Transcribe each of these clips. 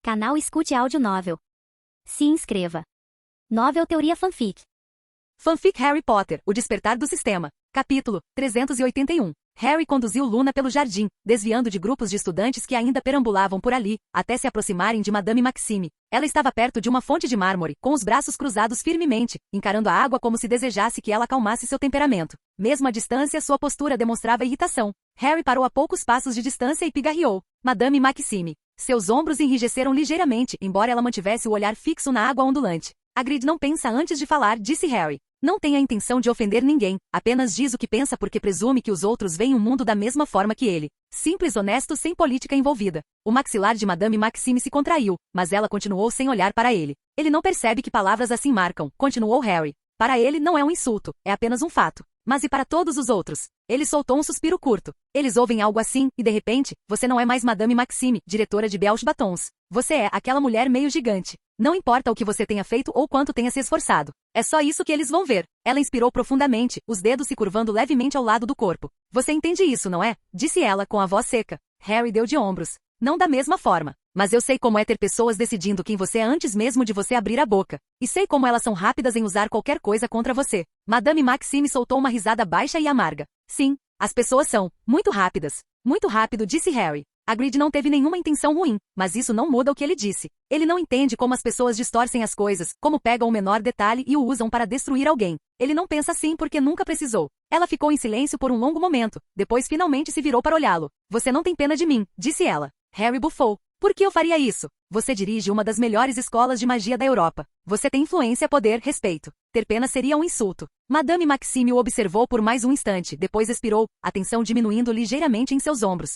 Canal Escute Áudio Novel. Se inscreva. Novel Teoria Fanfic. Fanfic Harry Potter, O Despertar do Sistema. Capítulo 381. Harry conduziu Luna pelo jardim, desviando de grupos de estudantes que ainda perambulavam por ali, até se aproximarem de Madame Maxime. Ela estava perto de uma fonte de mármore, com os braços cruzados firmemente, encarando a água como se desejasse que ela acalmasse seu temperamento. Mesmo à distância, sua postura demonstrava irritação. Harry parou a poucos passos de distância e pigarreou. Madame Maxime. Seus ombros enrijeceram ligeiramente, embora ela mantivesse o olhar fixo na água ondulante. Hagrid não pensa antes de falar, disse Harry. Não tem a intenção de ofender ninguém, apenas diz o que pensa porque presume que os outros veem o mundo da mesma forma que ele. Simples, honesto, sem política envolvida. O maxilar de Madame Maxime se contraiu, mas ela continuou sem olhar para ele. Ele não percebe que palavras assim marcam, continuou Harry. Para ele não é um insulto, é apenas um fato. Mas e para todos os outros? Ele soltou um suspiro curto. Eles ouvem algo assim, e de repente, você não é mais Madame Maxime, diretora de Belche Batons. Você é aquela mulher meio gigante. Não importa o que você tenha feito ou quanto tenha se esforçado. É só isso que eles vão ver. Ela inspirou profundamente, os dedos se curvando levemente ao lado do corpo. Você entende isso, não é? Disse ela com a voz seca. Harry deu de ombros. Não da mesma forma. Mas eu sei como é ter pessoas decidindo quem você é antes mesmo de você abrir a boca. E sei como elas são rápidas em usar qualquer coisa contra você. Madame Maxime soltou uma risada baixa e amarga. Sim, as pessoas são muito rápidas. Muito rápido, disse Harry. Hagrid não teve nenhuma intenção ruim, mas isso não muda o que ele disse. Ele não entende como as pessoas distorcem as coisas, como pegam o menor detalhe e o usam para destruir alguém. Ele não pensa assim porque nunca precisou. Ela ficou em silêncio por um longo momento, depois finalmente se virou para olhá-lo. Você não tem pena de mim, disse ela. Harry bufou. Por que eu faria isso? Você dirige uma das melhores escolas de magia da Europa. Você tem influência, poder, respeito. Ter pena seria um insulto. Madame Maxime o observou por mais um instante, depois expirou, a tensão diminuindo ligeiramente em seus ombros.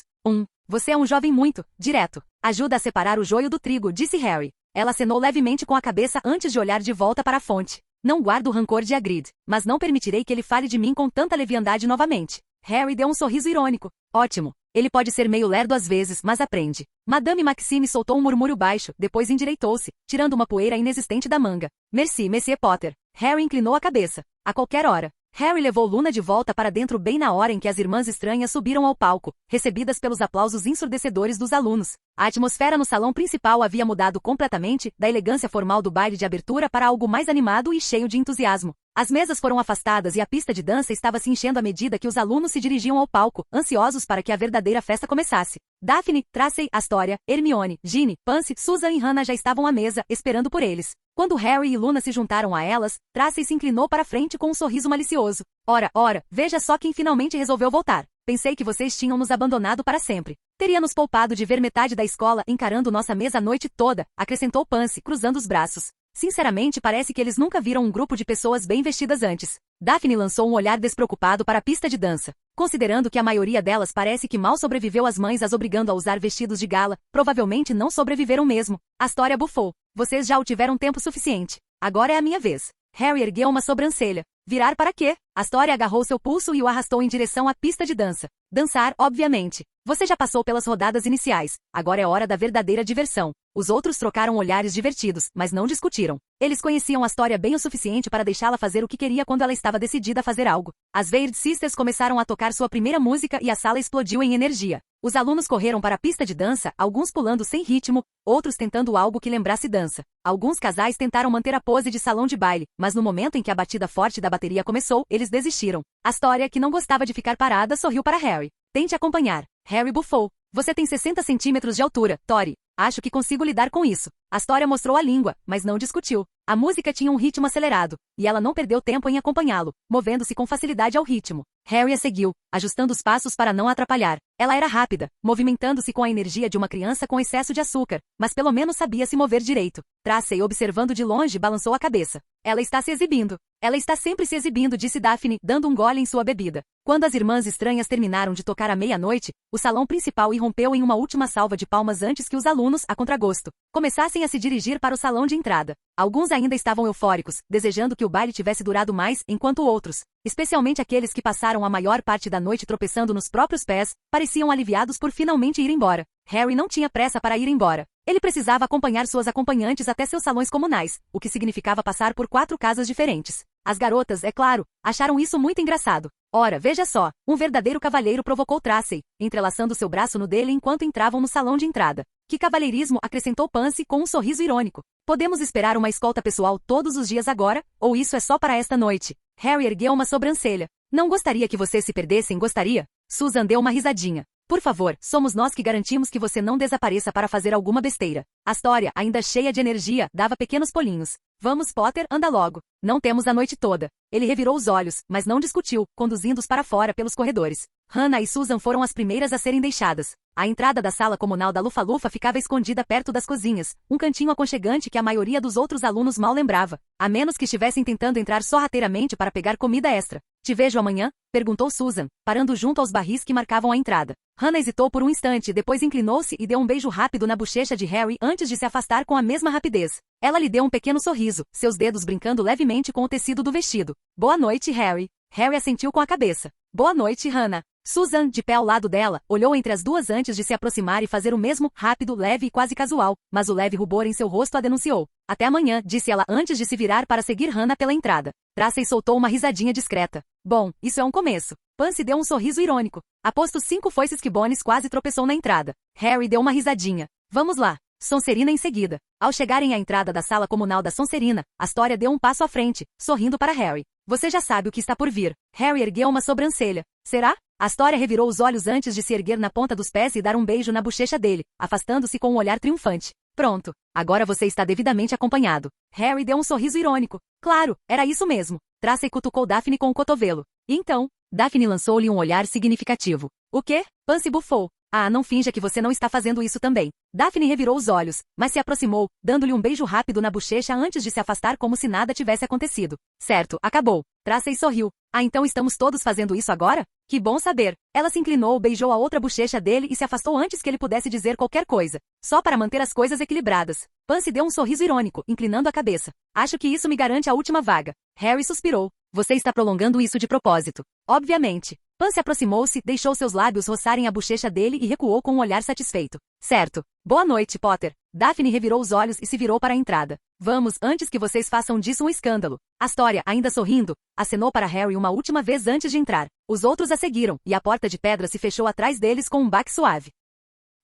Você é um jovem muito direto. Ajuda a separar o joio do trigo, disse Harry. Ela acenou levemente com a cabeça antes de olhar de volta para a fonte. Não guardo rancor de Hagrid, mas não permitirei que ele fale de mim com tanta leviandade novamente. Harry deu um sorriso irônico. Ótimo. Ele pode ser meio lerdo às vezes, mas aprende. Madame Maxime soltou um murmúrio baixo, depois endireitou-se, tirando uma poeira inexistente da manga. Merci, Monsieur Potter. Harry inclinou a cabeça. A qualquer hora. Harry levou Luna de volta para dentro bem na hora em que as irmãs estranhas subiram ao palco, recebidas pelos aplausos ensurdecedores dos alunos. A atmosfera no salão principal havia mudado completamente, da elegância formal do baile de abertura para algo mais animado e cheio de entusiasmo. As mesas foram afastadas e a pista de dança estava se enchendo à medida que os alunos se dirigiam ao palco, ansiosos para que a verdadeira festa começasse. Daphne, Tracey, Astoria, Hermione, Ginny, Pansy, Susan e Hannah já estavam à mesa, esperando por eles. Quando Harry e Luna se juntaram a elas, Tracey se inclinou para frente com um sorriso malicioso. Ora, veja só quem finalmente resolveu voltar. Pensei que vocês tinham nos abandonado para sempre. Teria nos poupado de ver metade da escola encarando nossa mesa a noite toda, acrescentou Pansy, cruzando os braços. Sinceramente, parece que eles nunca viram um grupo de pessoas bem vestidas antes. Daphne lançou um olhar despreocupado para a pista de dança. Considerando que a maioria delas parece que mal sobreviveu às mães as obrigando a usar vestidos de gala, provavelmente não sobreviveram mesmo. Astoria bufou. Vocês já o tiveram tempo suficiente. Agora é a minha vez. Harry ergueu uma sobrancelha. Virar para quê? Astoria agarrou seu pulso e o arrastou em direção à pista de dança. Dançar, obviamente. Você já passou pelas rodadas iniciais. Agora é hora da verdadeira diversão. Os outros trocaram olhares divertidos, mas não discutiram. Eles conheciam Astoria bem o suficiente para deixá-la fazer o que queria quando ela estava decidida a fazer algo. As Weird Sisters começaram a tocar sua primeira música e a sala explodiu em energia. Os alunos correram para a pista de dança, alguns pulando sem ritmo, outros tentando algo que lembrasse dança. Alguns casais tentaram manter a pose de salão de baile, mas no momento em que a batida forte da bateria começou, eles desistiram. Astoria, que não gostava de ficar parada, sorriu para Harry. Tente acompanhar. Harry bufou. Você tem 60 centímetros de altura, Tori. Acho que consigo lidar com isso. Astoria mostrou a língua, mas não discutiu. A música tinha um ritmo acelerado, e ela não perdeu tempo em acompanhá-lo, movendo-se com facilidade ao ritmo. Harry a seguiu, ajustando os passos para não atrapalhar. Ela era rápida, movimentando-se com a energia de uma criança com excesso de açúcar, mas pelo menos sabia se mover direito. Tracey, observando de longe, balançou a cabeça. Ela está se exibindo. Ela está sempre se exibindo, disse Daphne, dando um gole em sua bebida. Quando as irmãs estranhas terminaram de tocar à meia-noite, o salão principal irrompeu em uma última salva de palmas antes que os alunos, a contragosto, começassem a se dirigir para o salão de entrada. Alguns ainda estavam eufóricos, desejando que o baile tivesse durado mais, enquanto outros, especialmente aqueles que passaram a maior parte da noite tropeçando nos próprios pés, pareciam aliviados por finalmente ir embora. Harry não tinha pressa para ir embora. Ele precisava acompanhar suas acompanhantes até seus salões comunais, o que significava passar por 4 casas diferentes. As garotas, é claro, acharam isso muito engraçado. Ora, veja só, um verdadeiro cavalheiro provocou Tracy, entrelaçando seu braço no dele enquanto entravam no salão de entrada. Que cavalheirismo, acrescentou Pansy com um sorriso irônico. Podemos esperar uma escolta pessoal todos os dias agora, ou isso é só para esta noite? Harry ergueu uma sobrancelha. Não gostaria que vocês se perdessem, gostaria? Susan deu uma risadinha. Por favor, somos nós que garantimos que você não desapareça para fazer alguma besteira. Astoria, ainda cheia de energia, dava pequenos pulinhos. Vamos, Potter, anda logo. Não temos a noite toda. Ele revirou os olhos, mas não discutiu, conduzindo-os para fora pelos corredores. Hannah e Susan foram as primeiras a serem deixadas. A entrada da sala comunal da Lufa-Lufa ficava escondida perto das cozinhas, um cantinho aconchegante que a maioria dos outros alunos mal lembrava, a menos que estivessem tentando entrar sorrateiramente para pegar comida extra. Te vejo amanhã? Perguntou Susan, parando junto aos barris que marcavam a entrada. Hannah hesitou por um instante, depois inclinou-se e deu um beijo rápido na bochecha de Harry antes de se afastar com a mesma rapidez. Ela lhe deu um pequeno sorriso, seus dedos brincando levemente com o tecido do vestido. Boa noite, Harry. Harry assentiu com a cabeça. Boa noite, Hannah. Susan, de pé ao lado dela, olhou entre as duas antes de se aproximar e fazer o mesmo, rápido, leve e quase casual, mas o leve rubor em seu rosto a denunciou. Até amanhã, disse ela antes de se virar para seguir Hannah pela entrada. Tracy soltou uma risadinha discreta. Bom, isso é um começo. Pansy deu um sorriso irônico. Aposto 5 foices que Bones quase tropeçou na entrada. Harry deu uma risadinha. Vamos lá. Sonserina em seguida. Ao chegarem à entrada da sala comunal da Sonserina, Astoria deu um passo à frente, sorrindo para Harry. Você já sabe o que está por vir. Harry ergueu uma sobrancelha. Será? Astoria revirou os olhos antes de se erguer na ponta dos pés e dar um beijo na bochecha dele, afastando-se com um olhar triunfante. Pronto. Agora você está devidamente acompanhado. Harry deu um sorriso irônico. Claro, era isso mesmo. Tracy cutucou Daphne com o cotovelo. E então? Daphne lançou-lhe um olhar significativo. O quê? Pansy bufou. Ah, não finja que você não está fazendo isso também. Daphne revirou os olhos, mas se aproximou, dando-lhe um beijo rápido na bochecha antes de se afastar como se nada tivesse acontecido. Certo, acabou. Tracy sorriu. Ah, então estamos todos fazendo isso agora? Que bom saber. Ela se inclinou, beijou a outra bochecha dele e se afastou antes que ele pudesse dizer qualquer coisa. Só para manter as coisas equilibradas. Pansy deu um sorriso irônico, inclinando a cabeça. Acho que isso me garante a última vaga. Harry suspirou. Você está prolongando isso de propósito. Obviamente. Pansy aproximou-se, deixou seus lábios roçarem a bochecha dele e recuou com um olhar satisfeito. Certo. Boa noite, Potter. Daphne revirou os olhos e se virou para a entrada. Vamos, antes que vocês façam disso um escândalo. Astoria, ainda sorrindo, acenou para Harry uma última vez antes de entrar. Os outros a seguiram, e a porta de pedra se fechou atrás deles com um baque suave.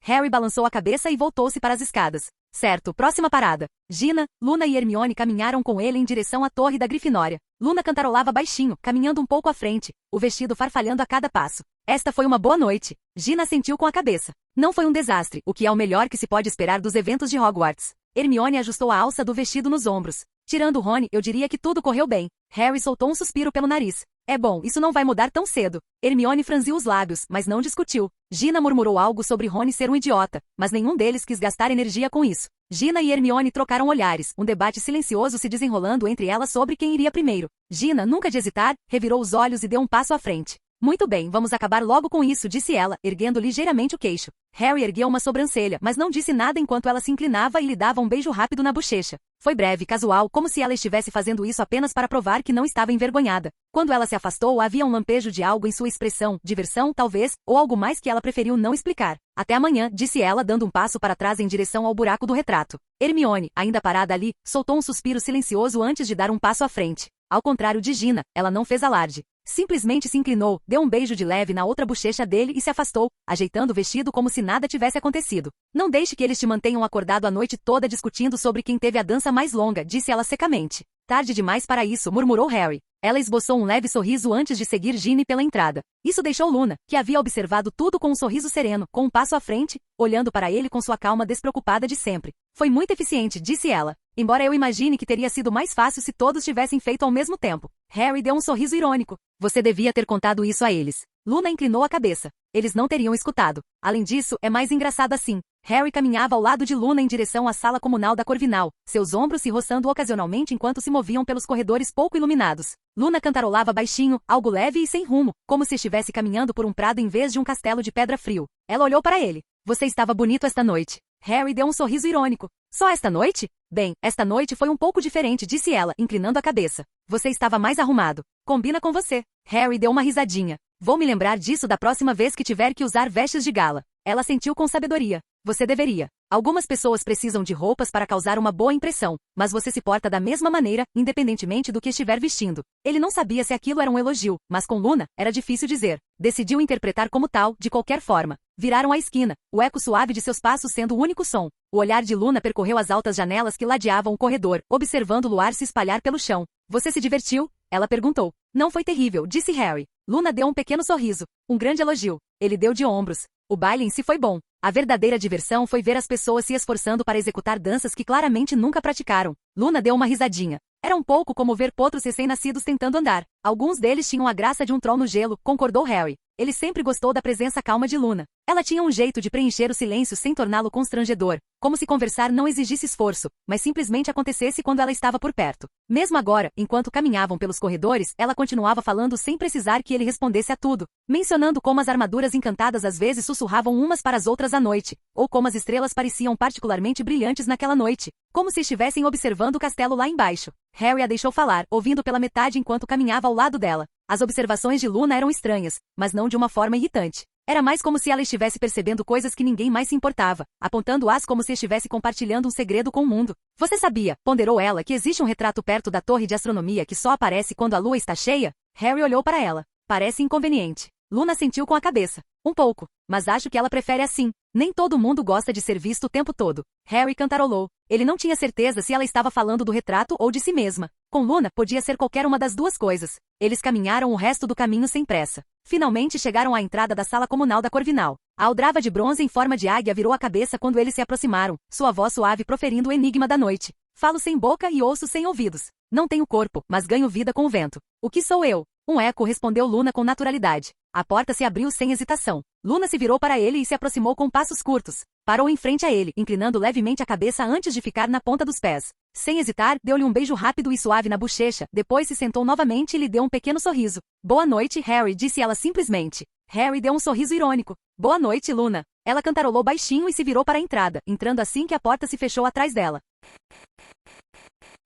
Harry balançou a cabeça e voltou-se para as escadas. Certo, próxima parada. Gina, Luna e Hermione caminharam com ele em direção à torre da Grifinória. Luna cantarolava baixinho, caminhando um pouco à frente, o vestido farfalhando a cada passo. Esta foi uma boa noite. Gina assentiu com a cabeça. Não foi um desastre, o que é o melhor que se pode esperar dos eventos de Hogwarts. Hermione ajustou a alça do vestido nos ombros. Tirando Rony, eu diria que tudo correu bem. Harry soltou um suspiro pelo nariz. É bom, isso não vai mudar tão cedo. Hermione franziu os lábios, mas não discutiu. Gina murmurou algo sobre Rony ser um idiota, mas nenhum deles quis gastar energia com isso. Gina e Hermione trocaram olhares, um debate silencioso se desenrolando entre elas sobre quem iria primeiro. Gina, nunca de hesitar, revirou os olhos e deu um passo à frente. Muito bem, vamos acabar logo com isso, disse ela, erguendo ligeiramente o queixo. Harry ergueu uma sobrancelha, mas não disse nada enquanto ela se inclinava e lhe dava um beijo rápido na bochecha. Foi breve, casual, como se ela estivesse fazendo isso apenas para provar que não estava envergonhada. Quando ela se afastou, havia um lampejo de algo em sua expressão, diversão, talvez, ou algo mais que ela preferiu não explicar. Até amanhã, disse ela dando um passo para trás em direção ao buraco do retrato. Hermione, ainda parada ali, soltou um suspiro silencioso antes de dar um passo à frente. Ao contrário de Gina, ela não fez alarde. Simplesmente se inclinou, deu um beijo de leve na outra bochecha dele e se afastou, ajeitando o vestido como se nada tivesse acontecido. Não deixe que eles te mantenham acordado a noite toda discutindo sobre quem teve a dança mais longa, disse ela secamente. Tarde demais para isso, murmurou Harry. Ela esboçou um leve sorriso antes de seguir Ginny pela entrada. Isso deixou Luna, que havia observado tudo com um sorriso sereno, com um passo à frente, olhando para ele com sua calma despreocupada de sempre. Foi muito eficiente, disse ela. Embora eu imagine que teria sido mais fácil se todos tivessem feito ao mesmo tempo. Harry deu um sorriso irônico. Você devia ter contado isso a eles. Luna inclinou a cabeça. Eles não teriam escutado. Além disso, é mais engraçado assim. Harry caminhava ao lado de Luna em direção à sala comunal da Corvinal, seus ombros se roçando ocasionalmente enquanto se moviam pelos corredores pouco iluminados. Luna cantarolava baixinho, algo leve e sem rumo, como se estivesse caminhando por um prado em vez de um castelo de pedra frio. Ela olhou para ele. Você estava bonito esta noite. Harry deu um sorriso irônico. Só esta noite? Bem, esta noite foi um pouco diferente, disse ela, inclinando a cabeça. Você estava mais arrumado. Combina com você. Harry deu uma risadinha. Vou me lembrar disso da próxima vez que tiver que usar vestes de gala. Ela sentiu com sabedoria. Você deveria. Algumas pessoas precisam de roupas para causar uma boa impressão, mas você se porta da mesma maneira, independentemente do que estiver vestindo. Ele não sabia se aquilo era um elogio, mas com Luna, era difícil dizer. Decidiu interpretar como tal, de qualquer forma. Viraram a esquina, o eco suave de seus passos sendo o único som. O olhar de Luna percorreu as altas janelas que ladeavam o corredor, observando o luar se espalhar pelo chão. Você se divertiu? Ela perguntou. Não foi terrível, disse Harry. Luna deu um pequeno sorriso. Um grande elogio. Ele deu de ombros. O baile em si foi bom. A verdadeira diversão foi ver as pessoas se esforçando para executar danças que claramente nunca praticaram. Luna deu uma risadinha. Era um pouco como ver potros recém-nascidos tentando andar. Alguns deles tinham a graça de um troll no gelo, concordou Harry. Ele sempre gostou da presença calma de Luna. Ela tinha um jeito de preencher o silêncio sem torná-lo constrangedor, como se conversar não exigisse esforço, mas simplesmente acontecesse quando ela estava por perto. Mesmo agora, enquanto caminhavam pelos corredores, ela continuava falando sem precisar que ele respondesse a tudo, mencionando como as armaduras encantadas às vezes sussurravam umas para as outras à noite, ou como as estrelas pareciam particularmente brilhantes naquela noite, como se estivessem observando o castelo lá embaixo. Harry a deixou falar, ouvindo pela metade enquanto caminhava ao lado dela. As observações de Luna eram estranhas, mas não de uma forma irritante. Era mais como se ela estivesse percebendo coisas que ninguém mais se importava, apontando-as como se estivesse compartilhando um segredo com o mundo. Você sabia, ponderou ela, que existe um retrato perto da torre de astronomia que só aparece quando a lua está cheia? Harry olhou para ela. Parece inconveniente. Luna sentiu com a cabeça. Um pouco, mas acho que ela prefere assim. Nem todo mundo gosta de ser visto o tempo todo. Harry cantarolou. Ele não tinha certeza se ela estava falando do retrato ou de si mesma. Com Luna, podia ser qualquer uma das duas coisas. Eles caminharam o resto do caminho sem pressa. Finalmente chegaram à entrada da sala comunal da Corvinal. A aldrava de bronze em forma de águia virou a cabeça quando eles se aproximaram, sua voz suave proferindo o enigma da noite. Falo sem boca e ouço sem ouvidos. Não tenho corpo, mas ganho vida com o vento. O que sou eu? Um eco respondeu Luna com naturalidade. A porta se abriu sem hesitação. Luna se virou para ele e se aproximou com passos curtos. Parou em frente a ele, inclinando levemente a cabeça antes de ficar na ponta dos pés. Sem hesitar, deu-lhe um beijo rápido e suave na bochecha, depois se sentou novamente e lhe deu um pequeno sorriso. Boa noite, Harry, disse ela simplesmente. Harry deu um sorriso irônico. Boa noite, Luna. Ela cantarolou baixinho e se virou para a entrada, entrando assim que a porta se fechou atrás dela.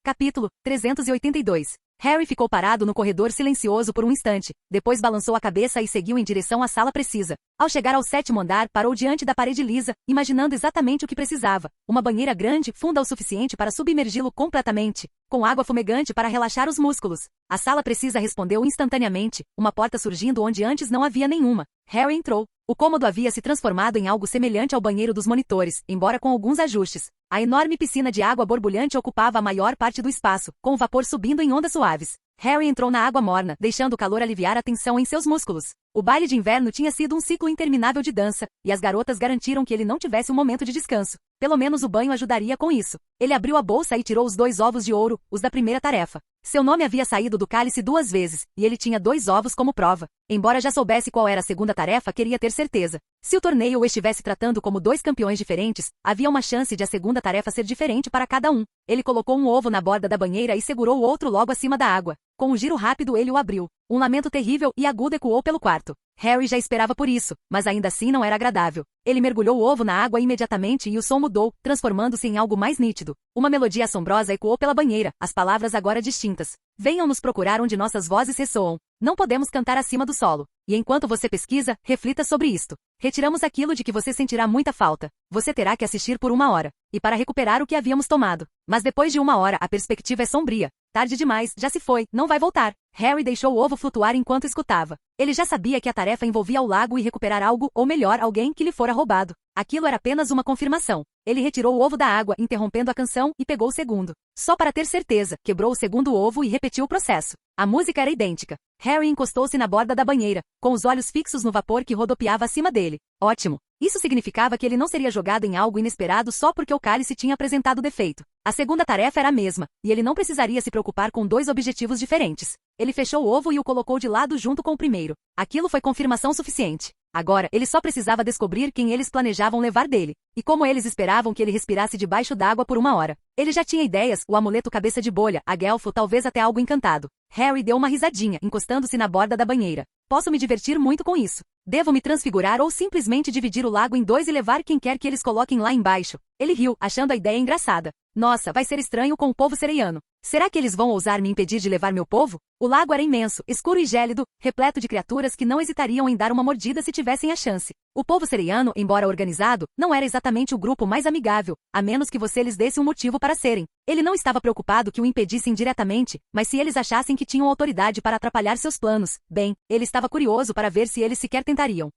Capítulo 382. Harry ficou parado no corredor silencioso por um instante, depois balançou a cabeça e seguiu em direção à sala precisa. Ao chegar ao 7º andar, parou diante da parede lisa, imaginando exatamente o que precisava. Uma banheira grande, funda o suficiente para submergi-lo completamente, com água fumegante para relaxar os músculos. A sala precisa respondeu instantaneamente, uma porta surgindo onde antes não havia nenhuma. Harry entrou. O cômodo havia se transformado em algo semelhante ao banheiro dos monitores, embora com alguns ajustes. A enorme piscina de água borbulhante ocupava a maior parte do espaço, com o vapor subindo em ondas suaves. Harry entrou na água morna, deixando o calor aliviar a tensão em seus músculos. O baile de inverno tinha sido um ciclo interminável de dança, e as garotas garantiram que ele não tivesse um momento de descanso. Pelo menos o banho ajudaria com isso. Ele abriu a bolsa e tirou os 2 ovos de ouro, os da primeira tarefa. Seu nome havia saído do cálice 2 vezes, e ele tinha 2 ovos como prova. Embora já soubesse qual era a segunda tarefa, queria ter certeza. Se o torneio o estivesse tratando como 2 campeões diferentes, havia uma chance de a segunda tarefa ser diferente para cada um. Ele colocou um ovo na borda da banheira e segurou o outro logo acima da água. Com um giro rápido ele o abriu. Um lamento terrível e agudo ecoou pelo quarto. Harry já esperava por isso, mas ainda assim não era agradável. Ele mergulhou o ovo na água imediatamente e o som mudou, transformando-se em algo mais nítido. Uma melodia assombrosa ecoou pela banheira, as palavras agora distintas. Venham nos procurar onde nossas vozes ressoam. Não podemos cantar acima do solo. E enquanto você pesquisa, reflita sobre isto. Retiramos aquilo de que você sentirá muita falta. Você terá que assistir por 1 hora. E para recuperar o que havíamos tomado. Mas depois de 1 hora, a perspectiva é sombria. Tarde demais, já se foi, não vai voltar. Harry deixou o ovo flutuar enquanto escutava. Ele já sabia que a tarefa envolvia o lago e recuperar algo, ou melhor, alguém que lhe fora roubado. Aquilo era apenas uma confirmação. Ele retirou o ovo da água, interrompendo a canção, e pegou o segundo. Só para ter certeza, quebrou o segundo ovo e repetiu o processo. A música era idêntica. Harry encostou-se na borda da banheira, com os olhos fixos no vapor que rodopiava acima dele. Ótimo. Isso significava que ele não seria jogado em algo inesperado só porque o cálice tinha apresentado defeito. A segunda tarefa era a mesma, e ele não precisaria se preocupar com 2 objetivos diferentes. Ele fechou o ovo e o colocou de lado junto com o primeiro. Aquilo foi confirmação suficiente. Agora, ele só precisava descobrir quem eles planejavam levar dele, e como eles esperavam que ele respirasse debaixo d'água por 1 hora. Ele já tinha ideias, o amuleto cabeça de bolha, a guelfo, talvez até algo encantado. Harry deu uma risadinha, encostando-se na borda da banheira. Posso me divertir muito com isso. Devo me transfigurar ou simplesmente dividir o lago em 2 e levar quem quer que eles coloquem lá embaixo. Ele riu, achando a ideia engraçada. Nossa, vai ser estranho com o povo sereiano. Será que eles vão ousar me impedir de levar meu povo? O lago era imenso, escuro e gélido, repleto de criaturas que não hesitariam em dar uma mordida se tivessem a chance. O povo sereiano, embora organizado, não era exatamente o grupo mais amigável, a menos que você lhes desse um motivo para serem. Ele não estava preocupado que o impedissem diretamente, mas se eles achassem que tinham autoridade para atrapalhar seus planos, bem, ele estava curioso para ver se eles sequer tentariam.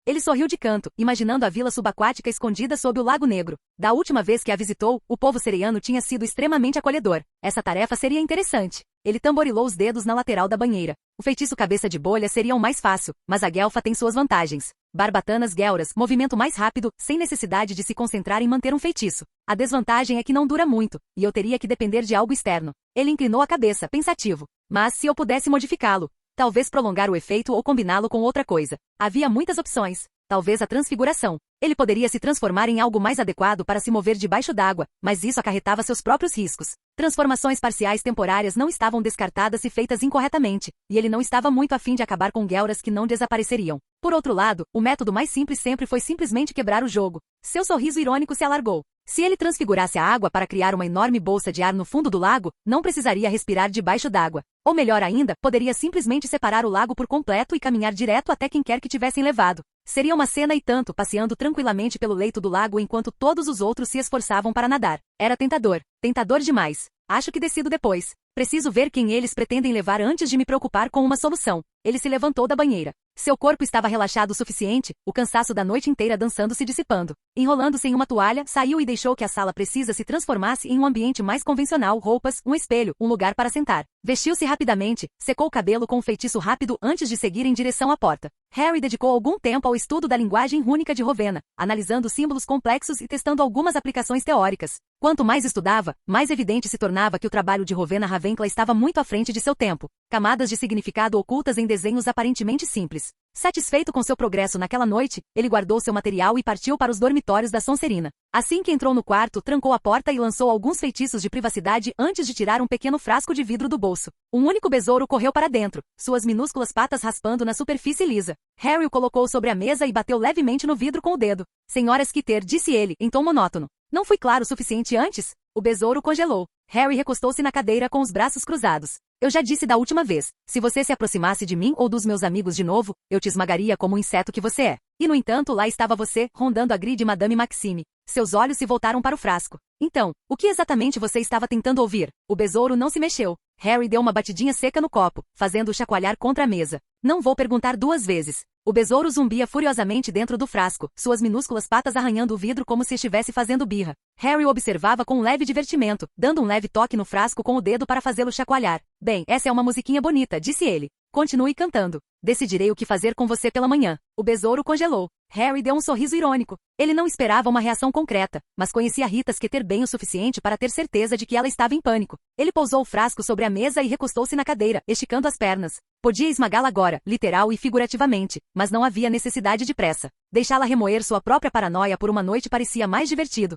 Ele sorriu de canto, imaginando a vila subaquática escondida sob o Lago Negro. Da última vez que a visitou, o povo sereiano tinha sido extremamente acolhedor. Essa tarefa seria interessante. Ele tamborilou os dedos na lateral da banheira. O feitiço cabeça de bolha seria o mais fácil, mas a guelfa tem suas vantagens. Barbatanas guelras, movimento mais rápido, sem necessidade de se concentrar em manter um feitiço. A desvantagem é que não dura muito, e eu teria que depender de algo externo. Ele inclinou a cabeça, pensativo. Mas se eu pudesse modificá-lo, talvez prolongar o efeito ou combiná-lo com outra coisa. Havia muitas opções. Talvez a transfiguração. Ele poderia se transformar em algo mais adequado para se mover debaixo d'água, mas isso acarretava seus próprios riscos. Transformações parciais temporárias não estavam descartadas se feitas incorretamente, e ele não estava muito afim de acabar com guelras que não desapareceriam. Por outro lado, o método mais simples sempre foi simplesmente quebrar o jogo. Seu sorriso irônico se alargou. Se ele transfigurasse a água para criar uma enorme bolsa de ar no fundo do lago, não precisaria respirar debaixo d'água. Ou melhor ainda, poderia simplesmente separar o lago por completo e caminhar direto até quem quer que tivessem levado. Seria uma cena e tanto, passeando tranquilamente pelo leito do lago enquanto todos os outros se esforçavam para nadar. Era tentador. Tentador demais. Acho que decido depois. Preciso ver quem eles pretendem levar antes de me preocupar com uma solução. Ele se levantou da banheira. Seu corpo estava relaxado o suficiente, o cansaço da noite inteira dançando se dissipando. Enrolando-se em uma toalha, saiu e deixou que a sala precisa se transformasse em um ambiente mais convencional, roupas, um espelho, um lugar para sentar. Vestiu-se rapidamente, secou o cabelo com um feitiço rápido antes de seguir em direção à porta. Harry dedicou algum tempo ao estudo da linguagem rúnica de Rowena, analisando símbolos complexos e testando algumas aplicações teóricas. Quanto mais estudava, mais evidente se tornava que o trabalho de Rowena Ravenclaw estava muito à frente de seu tempo. Camadas de significado ocultas em desenhos aparentemente simples. Satisfeito com seu progresso naquela noite, ele guardou seu material e partiu para os dormitórios da Sonserina. Assim que entrou no quarto, trancou a porta e lançou alguns feitiços de privacidade antes de tirar um pequeno frasco de vidro do bolso. Um único besouro correu para dentro, suas minúsculas patas raspando na superfície lisa. Harry o colocou sobre a mesa e bateu levemente no vidro com o dedo. Senhora Skeeter, disse ele, em tom monótono. Não fui claro o suficiente antes? O besouro congelou. Harry recostou-se na cadeira com os braços cruzados. Eu já disse da última vez, se você se aproximasse de mim ou dos meus amigos de novo, eu te esmagaria como o inseto que você é. E no entanto, lá estava você, rondando a grille de Madame Maxime. Seus olhos se voltaram para o frasco. Então, o que exatamente você estava tentando ouvir? O besouro não se mexeu. Harry deu uma batidinha seca no copo, fazendo-o chacoalhar contra a mesa. Não vou perguntar duas vezes. O besouro zumbia furiosamente dentro do frasco, suas minúsculas patas arranhando o vidro como se estivesse fazendo birra. Harry o observava com um leve divertimento, dando um leve toque no frasco com o dedo para fazê-lo chacoalhar. Bem, essa é uma musiquinha bonita, disse ele. Continue cantando. Decidirei o que fazer com você pela manhã. O besouro congelou. Harry deu um sorriso irônico. Ele não esperava uma reação concreta, mas conhecia Rita Skeeter bem o suficiente para ter certeza de que ela estava em pânico. Ele pousou o frasco sobre a mesa e recostou-se na cadeira, esticando as pernas. Podia esmagá-la agora, literal e figurativamente, mas não havia necessidade de pressa. Deixá-la remoer sua própria paranoia por uma noite parecia mais divertido.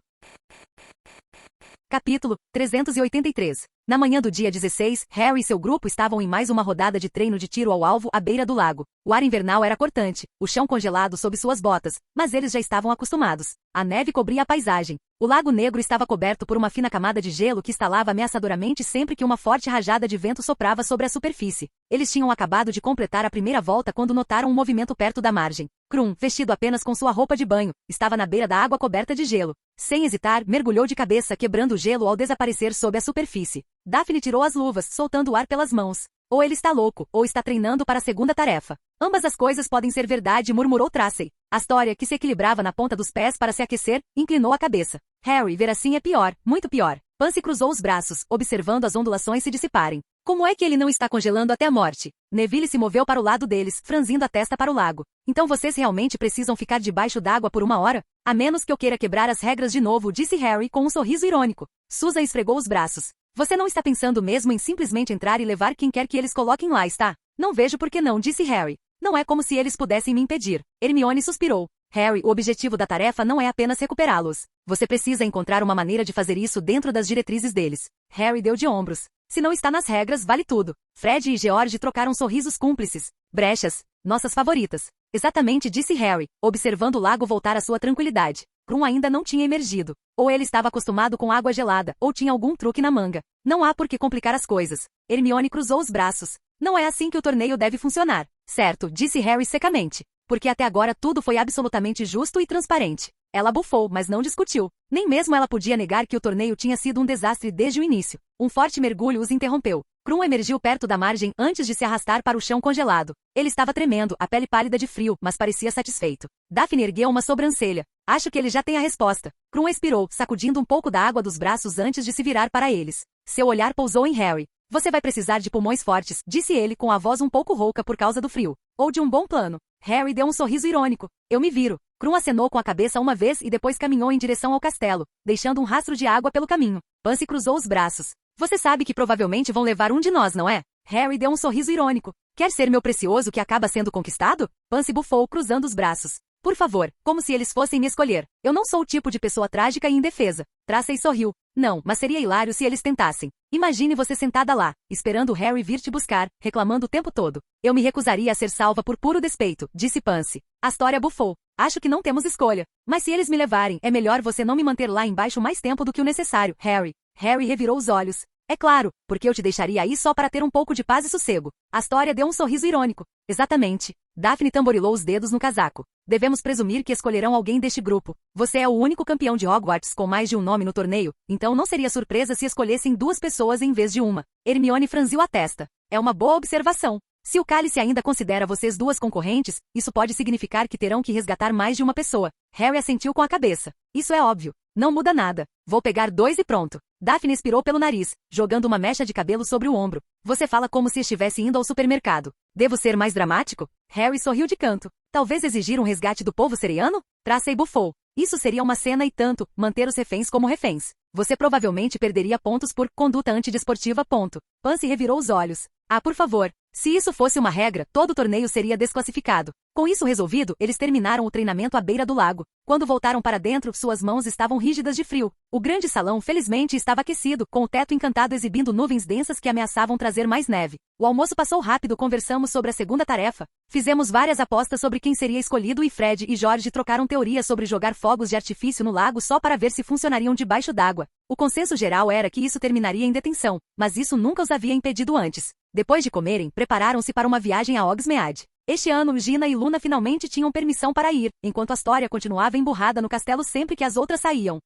Capítulo 383. Na manhã do dia 16, Harry e seu grupo estavam em mais uma rodada de treino de tiro ao alvo à beira do lago. O ar invernal era cortante, o chão congelado sob suas botas, mas eles já estavam acostumados. A neve cobria a paisagem. O Lago Negro estava coberto por uma fina camada de gelo que estalava ameaçadoramente sempre que uma forte rajada de vento soprava sobre a superfície. Eles tinham acabado de completar a primeira volta quando notaram um movimento perto da margem. Krum, vestido apenas com sua roupa de banho, estava na beira da água coberta de gelo. Sem hesitar, mergulhou de cabeça quebrando o gelo ao desaparecer sob a superfície. Daphne tirou as luvas, soltando o ar pelas mãos. Ou ele está louco, ou está treinando para a segunda tarefa. Ambas as coisas podem ser verdade, murmurou Tracy. Astoria, que se equilibrava na ponta dos pés para se aquecer, inclinou a cabeça. Harry, ver assim é pior, muito pior. Pansy cruzou os braços, observando as ondulações se dissiparem. Como é que ele não está congelando até a morte? Neville se moveu para o lado deles, franzindo a testa para o lago. Então vocês realmente precisam ficar debaixo d'água por uma hora? A menos que eu queira quebrar as regras de novo, disse Harry com um sorriso irônico. Susan esfregou os braços. Você não está pensando mesmo em simplesmente entrar e levar quem quer que eles coloquem lá, está? Não vejo por que não, disse Harry. Não é como se eles pudessem me impedir. Hermione suspirou. Harry, o objetivo da tarefa não é apenas recuperá-los. Você precisa encontrar uma maneira de fazer isso dentro das diretrizes deles. Harry deu de ombros. Se não está nas regras, vale tudo. Fred e George trocaram sorrisos cúmplices. Brechas. Nossas favoritas. Exatamente, disse Harry, observando o lago voltar à sua tranquilidade. Krum ainda não tinha emergido. Ou ele estava acostumado com água gelada, ou tinha algum truque na manga. Não há por que complicar as coisas. Hermione cruzou os braços. Não é assim que o torneio deve funcionar. Certo, disse Harry secamente. Porque até agora tudo foi absolutamente justo e transparente. Ela bufou, mas não discutiu. Nem mesmo ela podia negar que o torneio tinha sido um desastre desde o início. Um forte mergulho os interrompeu. Krum emergiu perto da margem antes de se arrastar para o chão congelado. Ele estava tremendo, a pele pálida de frio, mas parecia satisfeito. Daphne ergueu uma sobrancelha. Acho que ele já tem a resposta. Krum expirou, sacudindo um pouco da água dos braços antes de se virar para eles. Seu olhar pousou em Harry. Você vai precisar de pulmões fortes, disse ele com a voz um pouco rouca por causa do frio. Ou de um bom plano. Harry deu um sorriso irônico. Eu me viro. Krum acenou com a cabeça uma vez e depois caminhou em direção ao castelo, deixando um rastro de água pelo caminho. Pansy cruzou os braços. Você sabe que provavelmente vão levar um de nós, não é? Harry deu um sorriso irônico. Quer ser meu precioso que acaba sendo conquistado? Pansy bufou, cruzando os braços. Por favor, como se eles fossem me escolher. Eu não sou o tipo de pessoa trágica e indefesa. Tracy sorriu. Não, mas seria hilário se eles tentassem. Imagine você sentada lá, esperando Harry vir te buscar, reclamando o tempo todo. Eu me recusaria a ser salva por puro despeito, disse Pansy. Astoria bufou. Acho que não temos escolha. Mas se eles me levarem, é melhor você não me manter lá embaixo mais tempo do que o necessário, Harry. Harry revirou os olhos. É claro, porque eu te deixaria aí só para ter um pouco de paz e sossego. Astoria deu um sorriso irônico. Exatamente. Daphne tamborilou os dedos no casaco. Devemos presumir que escolherão alguém deste grupo. Você é o único campeão de Hogwarts com mais de um nome no torneio, então não seria surpresa se escolhessem 2 pessoas em vez de uma. Hermione franziu a testa. É uma boa observação. Se o cálice ainda considera vocês 2 concorrentes, isso pode significar que terão que resgatar mais de uma pessoa. Harry assentiu com a cabeça. Isso é óbvio. Não muda nada. Vou pegar 2 e pronto. Daphne expirou pelo nariz, jogando uma mecha de cabelo sobre o ombro. Você fala como se estivesse indo ao supermercado. Devo ser mais dramático? Harry sorriu de canto. Talvez exigir um resgate do povo seriano? Tracy bufou. Isso seria uma cena e tanto, manter os reféns como reféns. Você provavelmente perderia pontos por conduta antidesportiva. Pansy revirou os olhos. Ah, por favor. Se isso fosse uma regra, todo o torneio seria desclassificado. Com isso resolvido, eles terminaram o treinamento à beira do lago. Quando voltaram para dentro, suas mãos estavam rígidas de frio. O grande salão, felizmente, estava aquecido, com o teto encantado exibindo nuvens densas que ameaçavam trazer mais neve. O almoço passou rápido, conversamos sobre a segunda tarefa. Fizemos várias apostas sobre quem seria escolhido e Fred e George trocaram teorias sobre jogar fogos de artifício no lago só para ver se funcionariam debaixo d'água. O consenso geral era que isso terminaria em detenção, mas isso nunca os havia impedido antes. Depois de comerem, prepararam-se para uma viagem a Hogsmeade. Este ano, Gina e Luna finalmente tinham permissão para ir, enquanto Astoria continuava emburrada no castelo sempre que as outras saíam.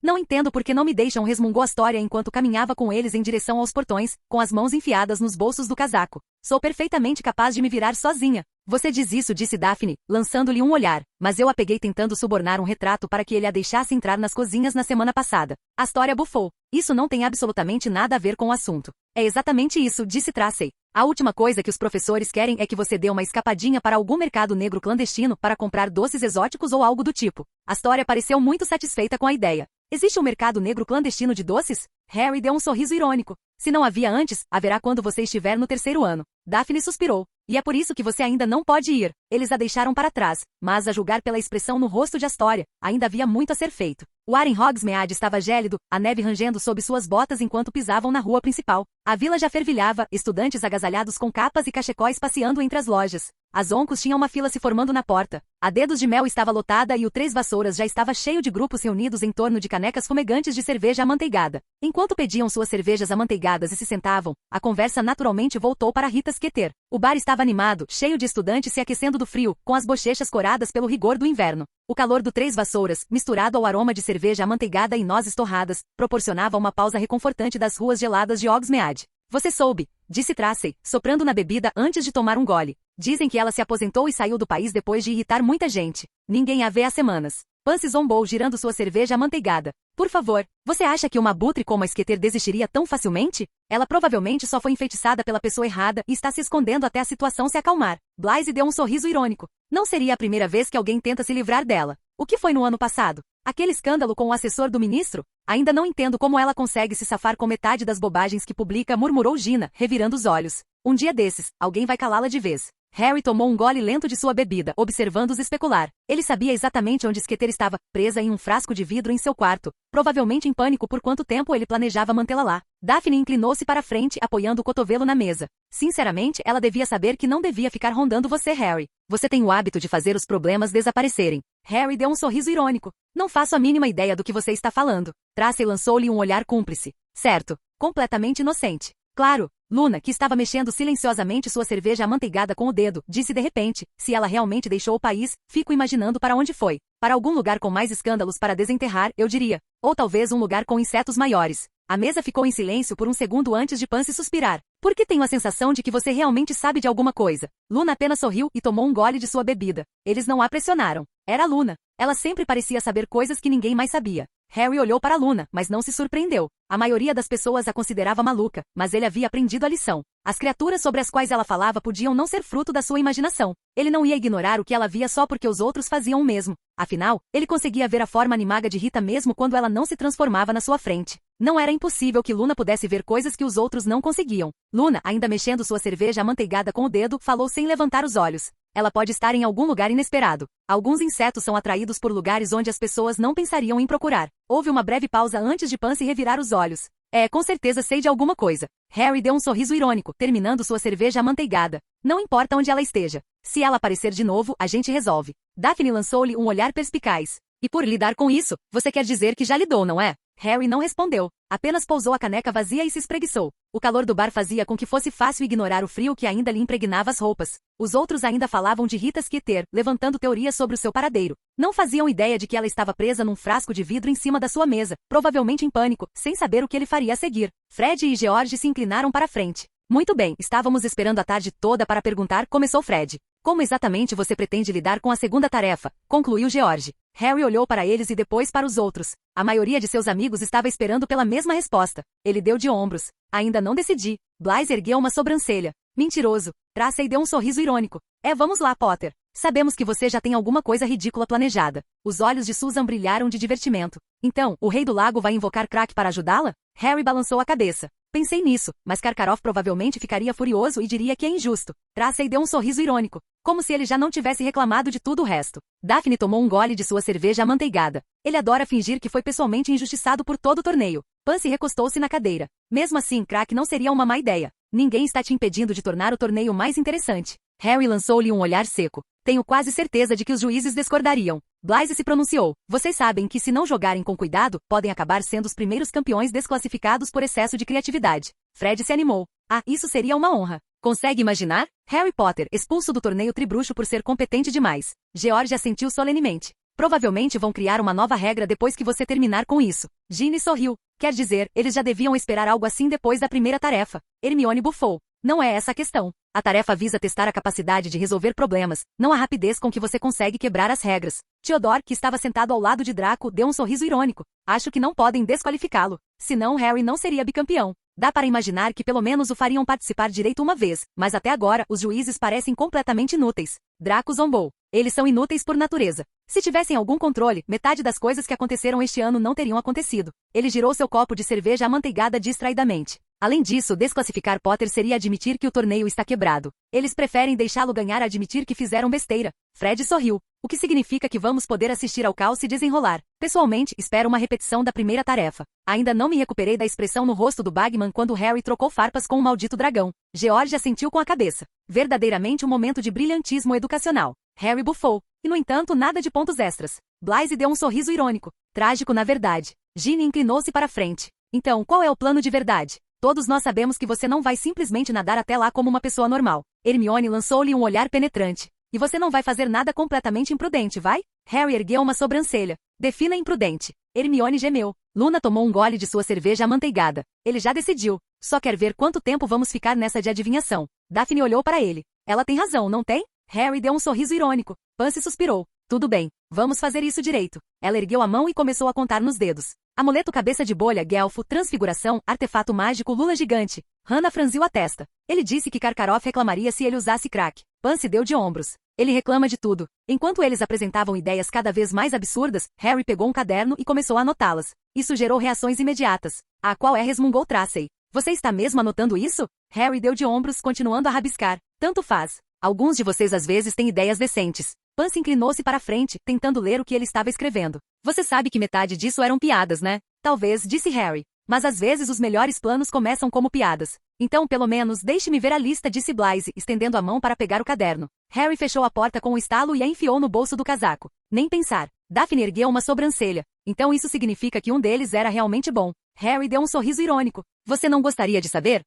Não entendo por que não me deixam, resmungou Astoria enquanto caminhava com eles em direção aos portões, com as mãos enfiadas nos bolsos do casaco. Sou perfeitamente capaz de me virar sozinha. Você diz isso, disse Daphne, lançando-lhe um olhar, mas eu a peguei tentando subornar um retrato para que ele a deixasse entrar nas cozinhas na semana passada. Astoria bufou. Isso não tem absolutamente nada a ver com o assunto. É exatamente isso, disse Tracy. A última coisa que os professores querem é que você dê uma escapadinha para algum mercado negro clandestino para comprar doces exóticos ou algo do tipo. Astoria pareceu muito satisfeita com a ideia. Existe um mercado negro clandestino de doces? Harry deu um sorriso irônico. Se não havia antes, haverá quando você estiver no 3º ano. Daphne suspirou. E é por isso que você ainda não pode ir. Eles a deixaram para trás, mas a julgar pela expressão no rosto de Astoria, ainda havia muito a ser feito. O ar em Hogsmeade estava gélido, a neve rangendo sob suas botas enquanto pisavam na rua principal. A vila já fervilhava, estudantes agasalhados com capas e cachecóis passeando entre as lojas. As Oncos tinham uma fila se formando na porta. A Dedos de Mel estava lotada e o Três Vassouras já estava cheio de grupos reunidos em torno de canecas fumegantes de cerveja amanteigada. Enquanto pediam suas cervejas amanteigadas e se sentavam, a conversa naturalmente voltou para Rita Skeeter. O bar estava animado, cheio de estudantes se aquecendo do frio, com as bochechas coradas pelo rigor do inverno. O calor do Três Vassouras, misturado ao aroma de cerveja amanteigada e nozes torradas, proporcionava uma pausa reconfortante das ruas geladas de Hogsmeade. Você soube, disse Tracy, soprando na bebida antes de tomar um gole. Dizem que ela se aposentou e saiu do país depois de irritar muita gente. Ninguém a vê há semanas. Pansy zombou girando sua cerveja amanteigada. Por favor, você acha que uma abutre como a Skeeter desistiria tão facilmente? Ela provavelmente só foi enfeitiçada pela pessoa errada e está se escondendo até a situação se acalmar. Blythe deu um sorriso irônico. Não seria a primeira vez que alguém tenta se livrar dela. O que foi no ano passado? Aquele escândalo com o assessor do ministro? Ainda não entendo como ela consegue se safar com metade das bobagens que publica, murmurou Gina, revirando os olhos. Um dia desses, alguém vai calá-la de vez. Harry tomou um gole lento de sua bebida, observando-os especular. Ele sabia exatamente onde Skeeter estava, presa em um frasco de vidro em seu quarto, provavelmente em pânico por quanto tempo ele planejava mantê-la lá. Daphne inclinou-se para a frente, apoiando o cotovelo na mesa. Sinceramente, ela devia saber que não devia ficar rondando você, Harry. Você tem o hábito de fazer os problemas desaparecerem. Harry deu um sorriso irônico. Não faço a mínima ideia do que você está falando. Tracy lançou-lhe um olhar cúmplice. Certo. Completamente inocente. Claro. Luna, que estava mexendo silenciosamente sua cerveja amanteigada com o dedo, disse de repente, se ela realmente deixou o país, fico imaginando para onde foi. Para algum lugar com mais escândalos para desenterrar, eu diria. Ou talvez um lugar com insetos maiores. A mesa ficou em silêncio por um segundo antes de Pansy suspirar. Por que tenho a sensação de que você realmente sabe de alguma coisa? Luna apenas sorriu e tomou um gole de sua bebida. Eles não a pressionaram. Era Luna. Ela sempre parecia saber coisas que ninguém mais sabia. Harry olhou para Luna, mas não se surpreendeu. A maioria das pessoas a considerava maluca, mas ele havia aprendido a lição. As criaturas sobre as quais ela falava podiam não ser fruto da sua imaginação. Ele não ia ignorar o que ela via só porque os outros faziam o mesmo. Afinal, ele conseguia ver a forma animaga de Rita mesmo quando ela não se transformava na sua frente. Não era impossível que Luna pudesse ver coisas que os outros não conseguiam. Luna, ainda mexendo sua cerveja amanteigada com o dedo, falou sem levantar os olhos. Ela pode estar em algum lugar inesperado. Alguns insetos são atraídos por lugares onde as pessoas não pensariam em procurar. Houve uma breve pausa antes de Pansy revirar os olhos. Com certeza sei de alguma coisa. Harry deu um sorriso irônico, terminando sua cerveja amanteigada. Não importa onde ela esteja. Se ela aparecer de novo, a gente resolve. Daphne lançou-lhe um olhar perspicaz. E por lidar com isso, você quer dizer que já lidou, não é? Harry não respondeu. Apenas pousou a caneca vazia e se espreguiçou. O calor do bar fazia com que fosse fácil ignorar o frio que ainda lhe impregnava as roupas. Os outros ainda falavam de Rita Skeeter, levantando teorias sobre o seu paradeiro. Não faziam ideia de que ela estava presa num frasco de vidro em cima da sua mesa, provavelmente em pânico, sem saber o que ele faria a seguir. Fred e George se inclinaram para a frente. Muito bem, estávamos esperando a tarde toda para perguntar, começou Fred. Como exatamente você pretende lidar com a segunda tarefa? Concluiu George. Harry olhou para eles e depois para os outros. A maioria de seus amigos estava esperando pela mesma resposta. Ele deu de ombros. Ainda não decidi. Blythe ergueu uma sobrancelha. Mentiroso. Tracy deu um sorriso irônico. Vamos lá, Potter. Sabemos que você já tem alguma coisa ridícula planejada. Os olhos de Susan brilharam de divertimento. Então, o Rei do Lago vai invocar Crack para ajudá-la? Harry balançou a cabeça. Pensei nisso, mas Karkaroff provavelmente ficaria furioso e diria que é injusto. Tracy deu um sorriso irônico, como se ele já não tivesse reclamado de tudo o resto. Daphne tomou um gole de sua cerveja amanteigada. Ele adora fingir que foi pessoalmente injustiçado por todo o torneio. Pansy recostou-se na cadeira. Mesmo assim, Crack não seria uma má ideia. Ninguém está te impedindo de tornar o torneio mais interessante. Harry lançou-lhe um olhar seco. Tenho quase certeza de que os juízes discordariam. Blythe se pronunciou. Vocês sabem que se não jogarem com cuidado, podem acabar sendo os primeiros campeões desclassificados por excesso de criatividade. Fred se animou. Isso seria uma honra. Consegue imaginar? Harry Potter, expulso do torneio Tribruxo por ser competente demais. George assentiu solenemente. Provavelmente vão criar uma nova regra depois que você terminar com isso. Ginny sorriu. Quer dizer, eles já deviam esperar algo assim depois da primeira tarefa. Hermione bufou. Não é essa a questão. A tarefa visa testar a capacidade de resolver problemas, não a rapidez com que você consegue quebrar as regras. Theodore, que estava sentado ao lado de Draco, deu um sorriso irônico. Acho que não podem desqualificá-lo. Senão Harry não seria bicampeão. Dá para imaginar que pelo menos o fariam participar direito uma vez, mas até agora os juízes parecem completamente inúteis. Draco zombou. Eles são inúteis por natureza. Se tivessem algum controle, metade das coisas que aconteceram este ano não teriam acontecido. Ele girou seu copo de cerveja amanteigada distraidamente. Além disso, desclassificar Potter seria admitir que o torneio está quebrado. Eles preferem deixá-lo ganhar a admitir que fizeram besteira. Fred sorriu. O que significa que vamos poder assistir ao caos se desenrolar. Pessoalmente, espero uma repetição da primeira tarefa. Ainda não me recuperei da expressão no rosto do Bagman quando Harry trocou farpas com o maldito dragão. George assentiu com a cabeça. Verdadeiramente um momento de brilhantismo educacional. Harry bufou. E no entanto, nada de pontos extras. Blythe deu um sorriso irônico. Trágico na verdade. Ginny inclinou-se para frente. Então, qual é o plano de verdade? Todos nós sabemos que você não vai simplesmente nadar até lá como uma pessoa normal. Hermione lançou-lhe um olhar penetrante. E você não vai fazer nada completamente imprudente, vai? Harry ergueu uma sobrancelha. Defina imprudente. Hermione gemeu. Luna tomou um gole de sua cerveja amanteigada. Ele já decidiu. Só quer ver quanto tempo vamos ficar nessa de adivinhação. Daphne olhou para ele. Ela tem razão, não tem? Harry deu um sorriso irônico. Pansy suspirou. Tudo bem. Vamos fazer isso direito. Ela ergueu a mão e começou a contar nos dedos. Amuleto cabeça de bolha, Guelfo, transfiguração, artefato mágico, lula gigante. Hannah franziu a testa. Ele disse que Karkaroff reclamaria se ele usasse crack. Pansy deu de ombros. Ele reclama de tudo. Enquanto eles apresentavam ideias cada vez mais absurdas, Harry pegou um caderno e começou a anotá-las. Isso gerou reações imediatas. Qual é? Resmungou Tracy. Você está mesmo anotando isso? Harry deu de ombros, continuando a rabiscar. Tanto faz. Alguns de vocês às vezes têm ideias decentes. Pansy inclinou-se para a frente, tentando ler o que ele estava escrevendo. Você sabe que metade disso eram piadas, né? Talvez, disse Harry. Mas às vezes os melhores planos começam como piadas. Então, pelo menos, deixe-me ver a lista, disse Blythe, estendendo a mão para pegar o caderno. Harry fechou a porta com um estalo e a enfiou no bolso do casaco. Nem pensar. Daphne ergueu uma sobrancelha. Então isso significa que um deles era realmente bom. Harry deu um sorriso irônico. Você não gostaria de saber?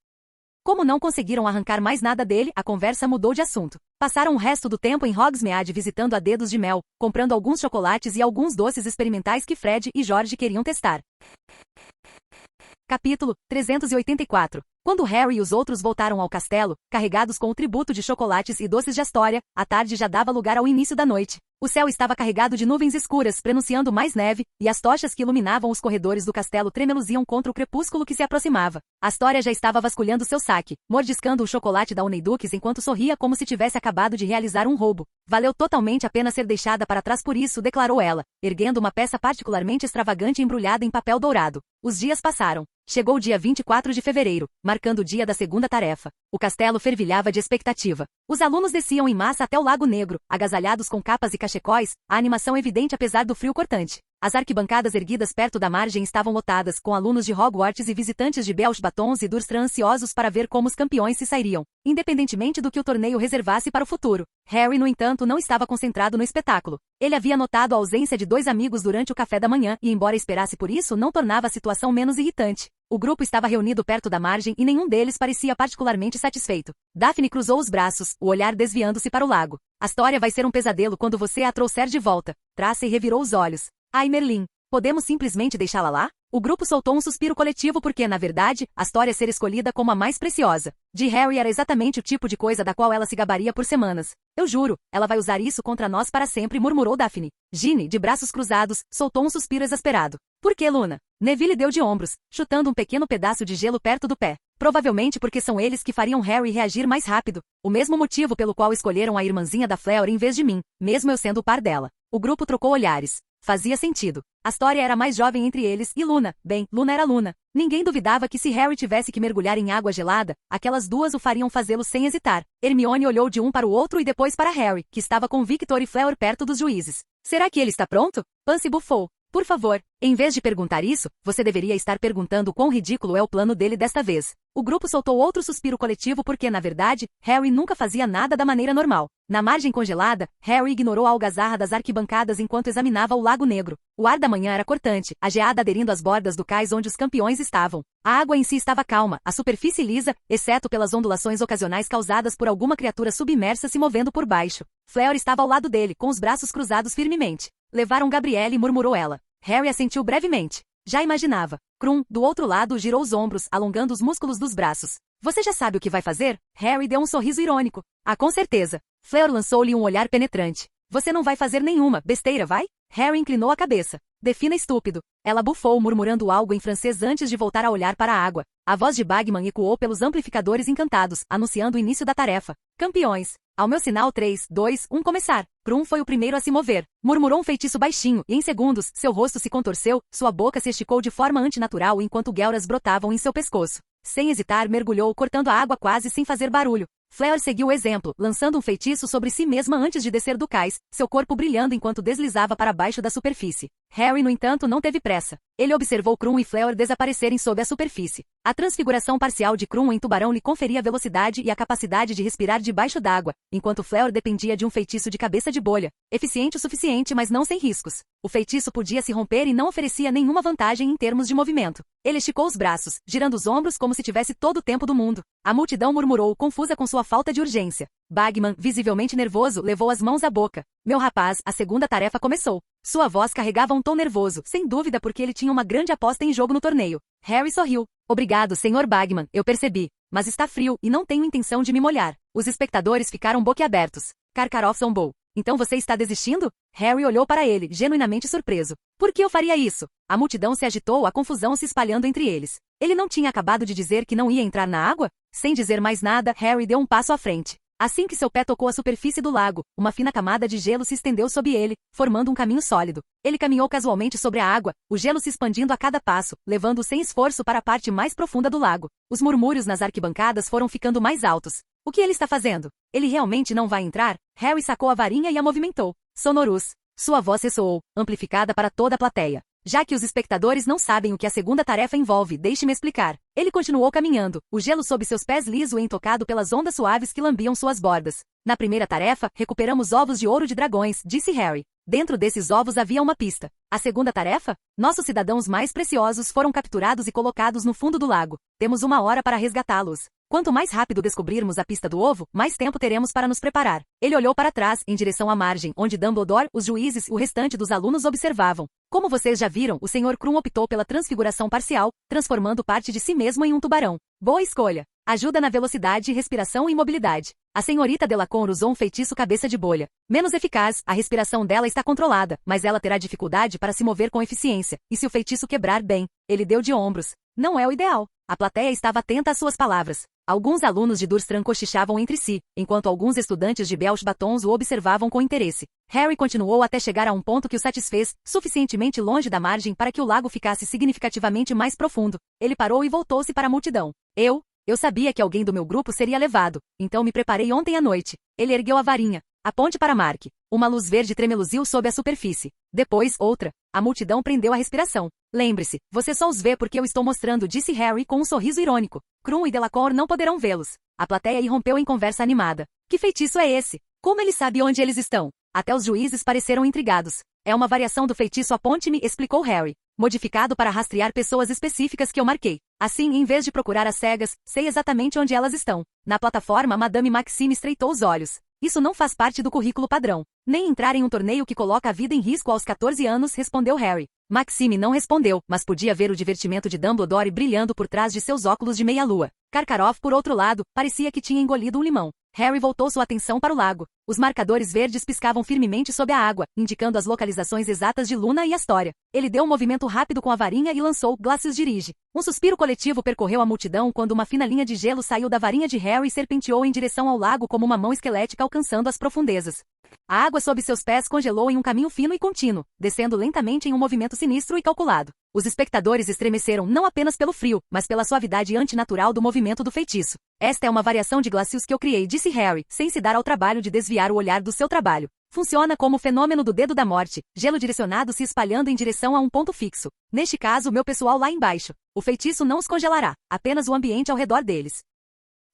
Como não conseguiram arrancar mais nada dele, a conversa mudou de assunto. Passaram o resto do tempo em Hogsmeade visitando a dedos de mel, comprando alguns chocolates e alguns doces experimentais que Fred e George queriam testar. Capítulo 384. Quando Harry e os outros voltaram ao castelo, carregados com o tributo de chocolates e doces de Astória, a tarde já dava lugar ao início da noite. O céu estava carregado de nuvens escuras, prenunciando mais neve, e as tochas que iluminavam os corredores do castelo tremeluziam contra o crepúsculo que se aproximava. Astória já estava vasculhando seu saque, mordiscando o chocolate da Honeydukes enquanto sorria como se tivesse acabado de realizar um roubo. Valeu totalmente a pena ser deixada para trás por isso, declarou ela, erguendo uma peça particularmente extravagante embrulhada em papel dourado. Os dias passaram. Chegou o dia 24 de fevereiro, marcando o dia da segunda tarefa. O castelo fervilhava de expectativa. Os alunos desciam em massa até o Lago Negro, agasalhados com capas e cachecóis, a animação evidente apesar do frio cortante. As arquibancadas erguidas perto da margem estavam lotadas, com alunos de Hogwarts e visitantes de Beauxbatons e Dursley ansiosos para ver como os campeões se sairiam, independentemente do que o torneio reservasse para o futuro. Harry, no entanto, não estava concentrado no espetáculo. Ele havia notado a ausência de dois amigos durante o café da manhã e, embora esperasse por isso, não tornava a situação menos irritante. O grupo estava reunido perto da margem e nenhum deles parecia particularmente satisfeito. Daphne cruzou os braços, o olhar desviando-se para o lago. Astória vai ser um pesadelo quando você a trouxer de volta. Tracy revirou os olhos. Ai, Merlin, podemos simplesmente deixá-la lá? O grupo soltou um suspiro coletivo porque, na verdade, Astória ser escolhida como a mais preciosa de Harry era exatamente o tipo de coisa da qual ela se gabaria por semanas. Eu juro, ela vai usar isso contra nós para sempre, murmurou Daphne. Ginny, de braços cruzados, soltou um suspiro exasperado. Por que, Luna? Neville deu de ombros, chutando um pequeno pedaço de gelo perto do pé. Provavelmente porque são eles que fariam Harry reagir mais rápido. O mesmo motivo pelo qual escolheram a irmãzinha da Fleur em vez de mim, mesmo eu sendo o par dela. O grupo trocou olhares. Fazia sentido. Astória era mais jovem entre eles e Luna, bem, Luna era Luna. Ninguém duvidava que se Harry tivesse que mergulhar em água gelada, aquelas duas o fariam fazê-lo sem hesitar. Hermione olhou de um para o outro e depois para Harry, que estava com Victor e Fleur perto dos juízes. Será que ele está pronto? Pansy bufou. Por favor, em vez de perguntar isso, você deveria estar perguntando quão ridículo é o plano dele desta vez. O grupo soltou outro suspiro coletivo porque, na verdade, Harry nunca fazia nada da maneira normal. Na margem congelada, Harry ignorou a algazarra das arquibancadas enquanto examinava o Lago Negro. O ar da manhã era cortante, a geada aderindo às bordas do cais onde os campeões estavam. A água em si estava calma, a superfície lisa, exceto pelas ondulações ocasionais causadas por alguma criatura submersa se movendo por baixo. Fleur estava ao lado dele, com os braços cruzados firmemente. Levaram Gabrielle, murmurou ela. Harry assentiu brevemente. Já imaginava. Krum, do outro lado, girou os ombros, alongando os músculos dos braços. Você já sabe o que vai fazer? Harry deu um sorriso irônico. Ah, com certeza. Fleur lançou-lhe um olhar penetrante. Você não vai fazer nenhuma besteira, vai? Harry inclinou a cabeça. Defina estúpido. Ela bufou, murmurando algo em francês antes de voltar a olhar para a água. A voz de Bagman ecoou pelos amplificadores encantados, anunciando o início da tarefa. Campeões. Ao meu sinal 3, 2, 1 começar. Krum foi o primeiro a se mover. Murmurou um feitiço baixinho, e em segundos, seu rosto se contorceu, sua boca se esticou de forma antinatural enquanto guelras brotavam em seu pescoço. Sem hesitar, mergulhou, cortando a água quase sem fazer barulho. Fleur seguiu o exemplo, lançando um feitiço sobre si mesma antes de descer do cais, seu corpo brilhando enquanto deslizava para baixo da superfície. Harry, no entanto, não teve pressa. Ele observou Krum e Fleur desaparecerem sob a superfície. A transfiguração parcial de Krum em tubarão lhe conferia velocidade e a capacidade de respirar debaixo d'água, enquanto Fleur dependia de um feitiço de cabeça de bolha, eficiente o suficiente mas não sem riscos. O feitiço podia se romper e não oferecia nenhuma vantagem em termos de movimento. Ele esticou os braços, girando os ombros como se tivesse todo o tempo do mundo. A multidão murmurou, confusa com sua falta de urgência. Bagman, visivelmente nervoso, levou as mãos à boca. Meu rapaz, a segunda tarefa começou. Sua voz carregava um tom nervoso, sem dúvida porque ele tinha uma grande aposta em jogo no torneio. Harry sorriu. Obrigado, Sr. Bagman, eu percebi. Mas está frio e não tenho intenção de me molhar. Os espectadores ficaram boquiabertos. Karkaroff zombou. Então você está desistindo? Harry olhou para ele, genuinamente surpreso. Por que eu faria isso? A multidão se agitou, a confusão se espalhando entre eles. Ele não tinha acabado de dizer que não ia entrar na água? Sem dizer mais nada, Harry deu um passo à frente. Assim que seu pé tocou a superfície do lago, uma fina camada de gelo se estendeu sob ele, formando um caminho sólido. Ele caminhou casualmente sobre a água, o gelo se expandindo a cada passo, levando-o sem esforço para a parte mais profunda do lago. Os murmúrios nas arquibancadas foram ficando mais altos. O que ele está fazendo? Ele realmente não vai entrar? Harry sacou a varinha e a movimentou. Sonorus. Sua voz ressoou, amplificada para toda a plateia. Já que os espectadores não sabem o que a segunda tarefa envolve, deixe-me explicar. Ele continuou caminhando, o gelo sob seus pés liso e intocado pelas ondas suaves que lambiam suas bordas. Na primeira tarefa, recuperamos ovos de ouro de dragões, disse Harry. Dentro desses ovos havia uma pista. A segunda tarefa? Nossos cidadãos mais preciosos foram capturados e colocados no fundo do lago. Temos 1 hora para resgatá-los. Quanto mais rápido descobrirmos a pista do ovo, mais tempo teremos para nos preparar. Ele olhou para trás, em direção à margem, onde Dumbledore, os juízes e o restante dos alunos observavam. Como vocês já viram, o Sr. Krum optou pela transfiguração parcial, transformando parte de si mesmo em um tubarão. Boa escolha. Ajuda na velocidade, respiração e mobilidade. A senhorita Delacour usou um feitiço cabeça de bolha. Menos eficaz, a respiração dela está controlada, mas ela terá dificuldade para se mover com eficiência. E se o feitiço quebrar bem? Ele deu de ombros. Não é o ideal. A plateia estava atenta às suas palavras. Alguns alunos de Durmstrang cochichavam entre si, enquanto alguns estudantes de Belch Batons o observavam com interesse. Harry continuou até chegar a um ponto que o satisfez, suficientemente longe da margem para que o lago ficasse significativamente mais profundo. Ele parou e voltou-se para a multidão. Eu sabia que alguém do meu grupo seria levado, então me preparei ontem à noite. Ele ergueu a varinha. Aponte para Mark. Uma luz verde tremeluziu sob a superfície. Depois, outra. A multidão prendeu a respiração. Lembre-se, você só os vê porque eu estou mostrando, disse Harry com um sorriso irônico. Krum e Delacour não poderão vê-los. A plateia irrompeu em conversa animada. Que feitiço é esse? Como ele sabe onde eles estão? Até os juízes pareceram intrigados. É uma variação do feitiço Aponte-me, explicou Harry. Modificado para rastrear pessoas específicas que eu marquei. Assim, em vez de procurar as cegas, sei exatamente onde elas estão. Na plataforma, Madame Maxime estreitou os olhos. Isso não faz parte do currículo padrão. Nem entrar em um torneio que coloca a vida em risco aos 14 anos, respondeu Harry. Maxime não respondeu, mas podia ver o divertimento de Dumbledore brilhando por trás de seus óculos de meia-lua. Karkaroff, por outro lado, parecia que tinha engolido um limão. Harry voltou sua atenção para o lago. Os marcadores verdes piscavam firmemente sob a água, indicando as localizações exatas de Luna e Astoria. Ele deu um movimento rápido com a varinha e lançou Glacius dirige. Um suspiro coletivo percorreu a multidão quando uma fina linha de gelo saiu da varinha de Harry e serpenteou em direção ao lago como uma mão esquelética alcançando as profundezas. A água sob seus pés congelou em um caminho fino e contínuo, descendo lentamente em um movimento sinistro e calculado. Os espectadores estremeceram não apenas pelo frio, mas pela suavidade antinatural do movimento do feitiço. Esta é uma variação de Glacius que eu criei, disse Harry, sem se dar ao trabalho de desviar o olhar do seu trabalho. Funciona como o fenômeno do dedo da morte, gelo direcionado se espalhando em direção a um ponto fixo. Neste caso, meu pessoal lá embaixo. O feitiço não os congelará, apenas o ambiente ao redor deles.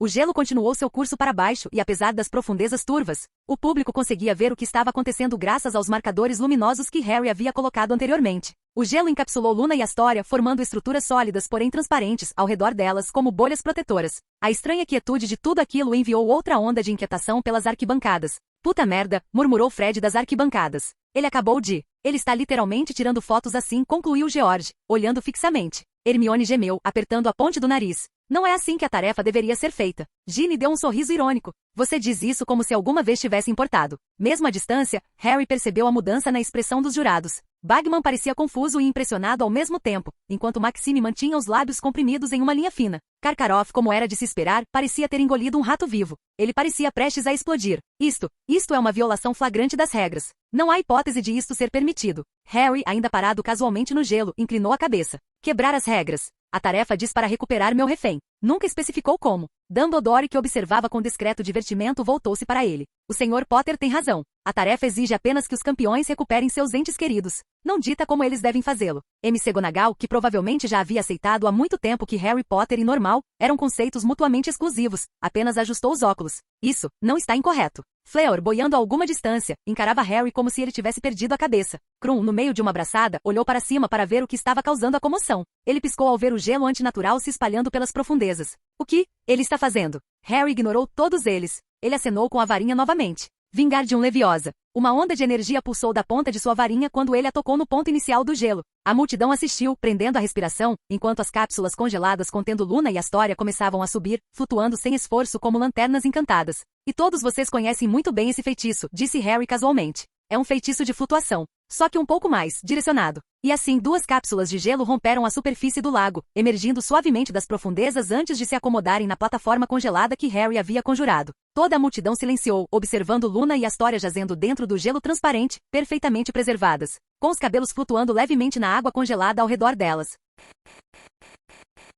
O gelo continuou seu curso para baixo e, apesar das profundezas turvas, o público conseguia ver o que estava acontecendo graças aos marcadores luminosos que Harry havia colocado anteriormente. O gelo encapsulou Luna e Astoria, formando estruturas sólidas, porém transparentes, ao redor delas, como bolhas protetoras. A estranha quietude de tudo aquilo enviou outra onda de inquietação pelas arquibancadas. Puta merda, murmurou Fred das arquibancadas. Ele acabou de... Ele está literalmente tirando fotos assim, concluiu George, olhando fixamente. Hermione gemeu, apertando a ponte do nariz. Não é assim que a tarefa deveria ser feita. Ginny deu um sorriso irônico. Você diz isso como se alguma vez tivesse importado. Mesmo à distância, Harry percebeu a mudança na expressão dos jurados. Bagman parecia confuso e impressionado ao mesmo tempo, enquanto Maxime mantinha os lábios comprimidos em uma linha fina. Karkaroff, como era de se esperar, parecia ter engolido um rato vivo. Ele parecia prestes a explodir. Isto é uma violação flagrante das regras. Não há hipótese de isto ser permitido. Harry, ainda parado casualmente no gelo, inclinou a cabeça. Quebrar as regras. A tarefa diz para recuperar meu refém. Nunca especificou como. Dumbledore, que observava com discreto divertimento, voltou-se para ele. O Sr. Potter tem razão. A tarefa exige apenas que os campeões recuperem seus entes queridos. Não dita como eles devem fazê-lo. McGonagall, que provavelmente já havia aceitado há muito tempo que Harry Potter e normal eram conceitos mutuamente exclusivos, apenas ajustou os óculos. Isso não está incorreto. Fleur, boiando a alguma distância, encarava Harry como se ele tivesse perdido a cabeça. Krum, no meio de uma braçada, olhou para cima para ver o que estava causando a comoção. Ele piscou ao ver o gelo antinatural se espalhando pelas profundezas. O que ele está fazendo? Harry ignorou todos eles. Ele acenou com a varinha novamente. Wingardium Leviosa. Uma onda de energia pulsou da ponta de sua varinha quando ele a tocou no ponto inicial do gelo. A multidão assistiu, prendendo a respiração, enquanto as cápsulas congeladas contendo Luna e Astoria começavam a subir, flutuando sem esforço como lanternas encantadas. E todos vocês conhecem muito bem esse feitiço, disse Harry casualmente. É um feitiço de flutuação. Só que um pouco mais, direcionado. E assim 2 cápsulas de gelo romperam a superfície do lago, emergindo suavemente das profundezas antes de se acomodarem na plataforma congelada que Harry havia conjurado. Toda a multidão silenciou, observando Luna e Astoria jazendo dentro do gelo transparente, perfeitamente preservadas, com os cabelos flutuando levemente na água congelada ao redor delas.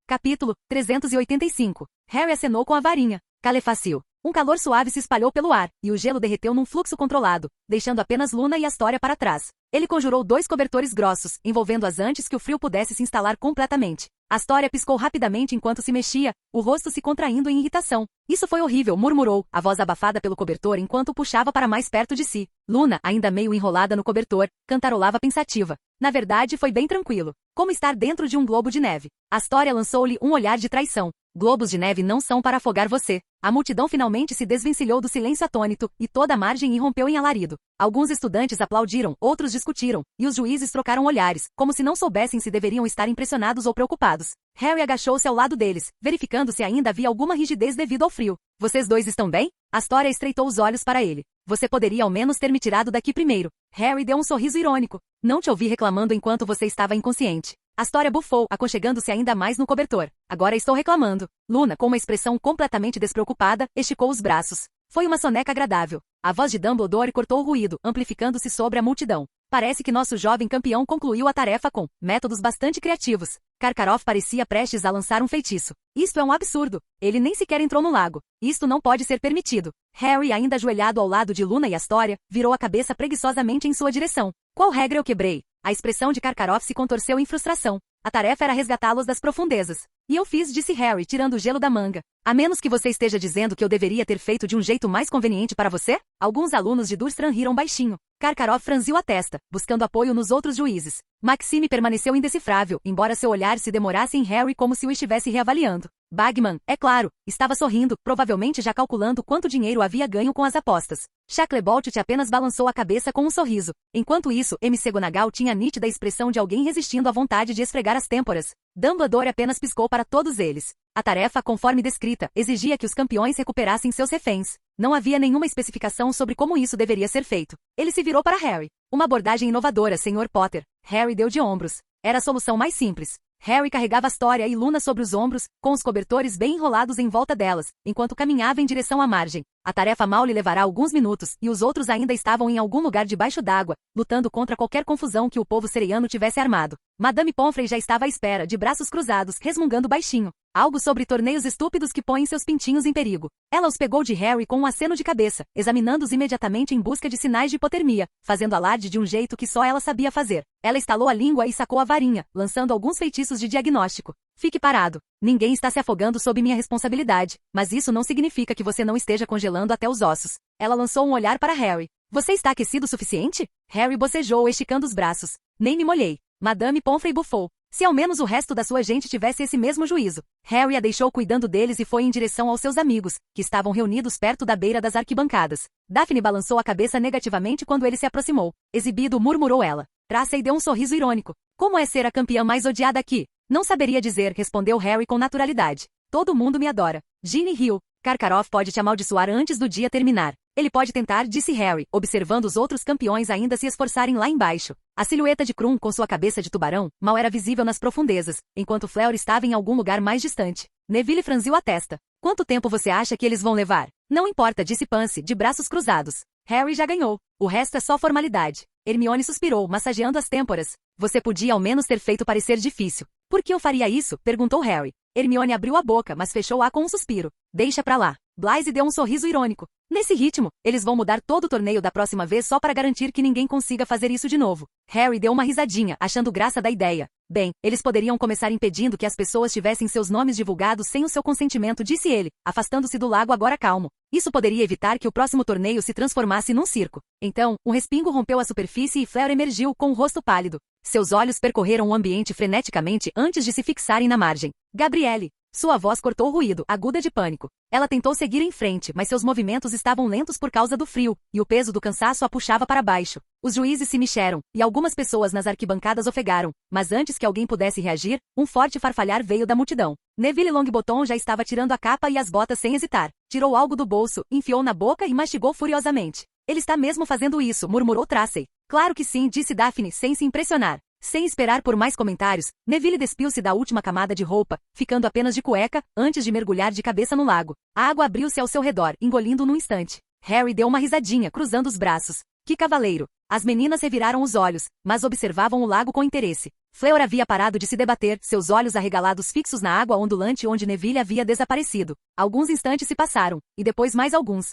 Capítulo 385. Harry acenou com a varinha. Calefácio. Um calor suave se espalhou pelo ar, e o gelo derreteu num fluxo controlado, deixando apenas Luna e Astoria para trás. Ele conjurou 2 cobertores grossos, envolvendo-as antes que o frio pudesse se instalar completamente. Astoria piscou rapidamente enquanto se mexia, o rosto se contraindo em irritação. Isso foi horrível, murmurou, a voz abafada pelo cobertor enquanto o puxava para mais perto de si. Luna, ainda meio enrolada no cobertor, cantarolava pensativa. Na verdade, foi bem tranquilo. Como estar dentro de um globo de neve. Astoria lançou-lhe um olhar de traição. Globos de neve não são para afogar você. A multidão finalmente se desvencilhou do silêncio atônito, e toda a margem irrompeu em alarido. Alguns estudantes aplaudiram, outros discutiram, e os juízes trocaram olhares, como se não soubessem se deveriam estar impressionados ou preocupados. Harry agachou-se ao lado deles, verificando se ainda havia alguma rigidez devido ao frio. Vocês dois estão bem? Astoria estreitou os olhos para ele. Você poderia ao menos ter me tirado daqui primeiro. Harry deu um sorriso irônico. Não te ouvi reclamando enquanto você estava inconsciente. Astoria bufou, aconchegando-se ainda mais no cobertor. Agora estou reclamando. Luna, com uma expressão completamente despreocupada, esticou os braços. Foi uma soneca agradável. A voz de Dumbledore cortou o ruído, amplificando-se sobre a multidão. Parece que nosso jovem campeão concluiu a tarefa com métodos bastante criativos. Karkaroff parecia prestes a lançar um feitiço. Isto é um absurdo. Ele nem sequer entrou no lago. Isto não pode ser permitido. Harry, ainda ajoelhado ao lado de Luna e Astoria, virou a cabeça preguiçosamente em sua direção. Qual regra eu quebrei? A expressão de Karkaroff se contorceu em frustração. A tarefa era resgatá-los das profundezas. E eu fiz, disse Harry, tirando o gelo da manga. A menos que você esteja dizendo que eu deveria ter feito de um jeito mais conveniente para você? Alguns alunos de Durstram riram baixinho. Karkaroff franziu a testa, buscando apoio nos outros juízes. Maxime permaneceu indecifrável, embora seu olhar se demorasse em Harry como se o estivesse reavaliando. Bagman, é claro, estava sorrindo, provavelmente já calculando quanto dinheiro havia ganho com as apostas. Shacklebolt apenas balançou a cabeça com um sorriso. Enquanto isso, McGonagall tinha a nítida expressão de alguém resistindo à vontade de esfregar as têmporas. Dumbledore apenas piscou para todos eles. A tarefa, conforme descrita, exigia que os campeões recuperassem seus reféns. Não havia nenhuma especificação sobre como isso deveria ser feito. Ele se virou para Harry. Uma abordagem inovadora, Sr. Potter. Harry deu de ombros. Era a solução mais simples. Harry carregava Astoria e Luna sobre os ombros, com os cobertores bem enrolados em volta delas, enquanto caminhava em direção à margem. A tarefa mal lhe levará alguns minutos, e os outros ainda estavam em algum lugar debaixo d'água, lutando contra qualquer confusão que o povo sereiano tivesse armado. Madame Pomfrey já estava à espera, de braços cruzados, resmungando baixinho. Algo sobre torneios estúpidos que põem seus pintinhos em perigo. Ela os pegou de Harry com um aceno de cabeça, examinando-os imediatamente em busca de sinais de hipotermia, fazendo alarde de um jeito que só ela sabia fazer. Ela estalou a língua e sacou a varinha, lançando alguns feitiços de diagnóstico. Fique parado. Ninguém está se afogando sob minha responsabilidade, mas isso não significa que você não esteja congelando até os ossos. Ela lançou um olhar para Harry. Você está aquecido o suficiente? Harry bocejou, esticando os braços. Nem me molhei. Madame Pomfrey bufou. Se ao menos o resto da sua gente tivesse esse mesmo juízo. Harry a deixou cuidando deles e foi em direção aos seus amigos, que estavam reunidos perto da beira das arquibancadas. Daphne balançou a cabeça negativamente quando ele se aproximou. Exibido, murmurou ela. Tracy deu um sorriso irônico. Como é ser a campeã mais odiada aqui? Não saberia dizer, respondeu Harry com naturalidade. Todo mundo me adora. Ginny riu. Karkaroff pode te amaldiçoar antes do dia terminar. Ele pode tentar, disse Harry, observando os outros campeões ainda se esforçarem lá embaixo. A silhueta de Krum com sua cabeça de tubarão mal era visível nas profundezas, enquanto Fleur estava em algum lugar mais distante. Neville franziu a testa. Quanto tempo você acha que eles vão levar? Não importa, disse Pansy, de braços cruzados. Harry já ganhou. O resto é só formalidade. Hermione suspirou, massageando as têmporas. Você podia ao menos ter feito parecer difícil. Por que eu faria isso? Perguntou Harry. Hermione abriu a boca, mas fechou-a com um suspiro. Deixa pra lá. Blythe deu um sorriso irônico. Nesse ritmo, eles vão mudar todo o torneio da próxima vez só para garantir que ninguém consiga fazer isso de novo. Harry deu uma risadinha, achando graça da ideia. Bem, eles poderiam começar impedindo que as pessoas tivessem seus nomes divulgados sem o seu consentimento, disse ele, afastando-se do lago agora calmo. Isso poderia evitar que o próximo torneio se transformasse num circo. Então, um respingo rompeu a superfície e Fleur emergiu com o rosto pálido. Seus olhos percorreram o ambiente freneticamente antes de se fixarem na margem. Gabrielle. Sua voz cortou o ruído, aguda de pânico. Ela tentou seguir em frente, mas seus movimentos estavam lentos por causa do frio, e o peso do cansaço a puxava para baixo. Os juízes se mexeram, e algumas pessoas nas arquibancadas ofegaram, mas antes que alguém pudesse reagir, um forte farfalhar veio da multidão. Neville Longbottom já estava tirando a capa e as botas sem hesitar. Tirou algo do bolso, enfiou na boca e mastigou furiosamente. Ele está mesmo fazendo isso, murmurou Tracy. Claro que sim, disse Daphne, sem se impressionar. Sem esperar por mais comentários, Neville despiu-se da última camada de roupa, ficando apenas de cueca, antes de mergulhar de cabeça no lago. A água abriu-se ao seu redor, engolindo num instante. Harry deu uma risadinha, cruzando os braços. Que cavaleiro! As meninas reviraram os olhos, mas observavam o lago com interesse. Fleur havia parado de se debater, seus olhos arregalados fixos na água ondulante onde Neville havia desaparecido. Alguns instantes se passaram, e depois mais alguns.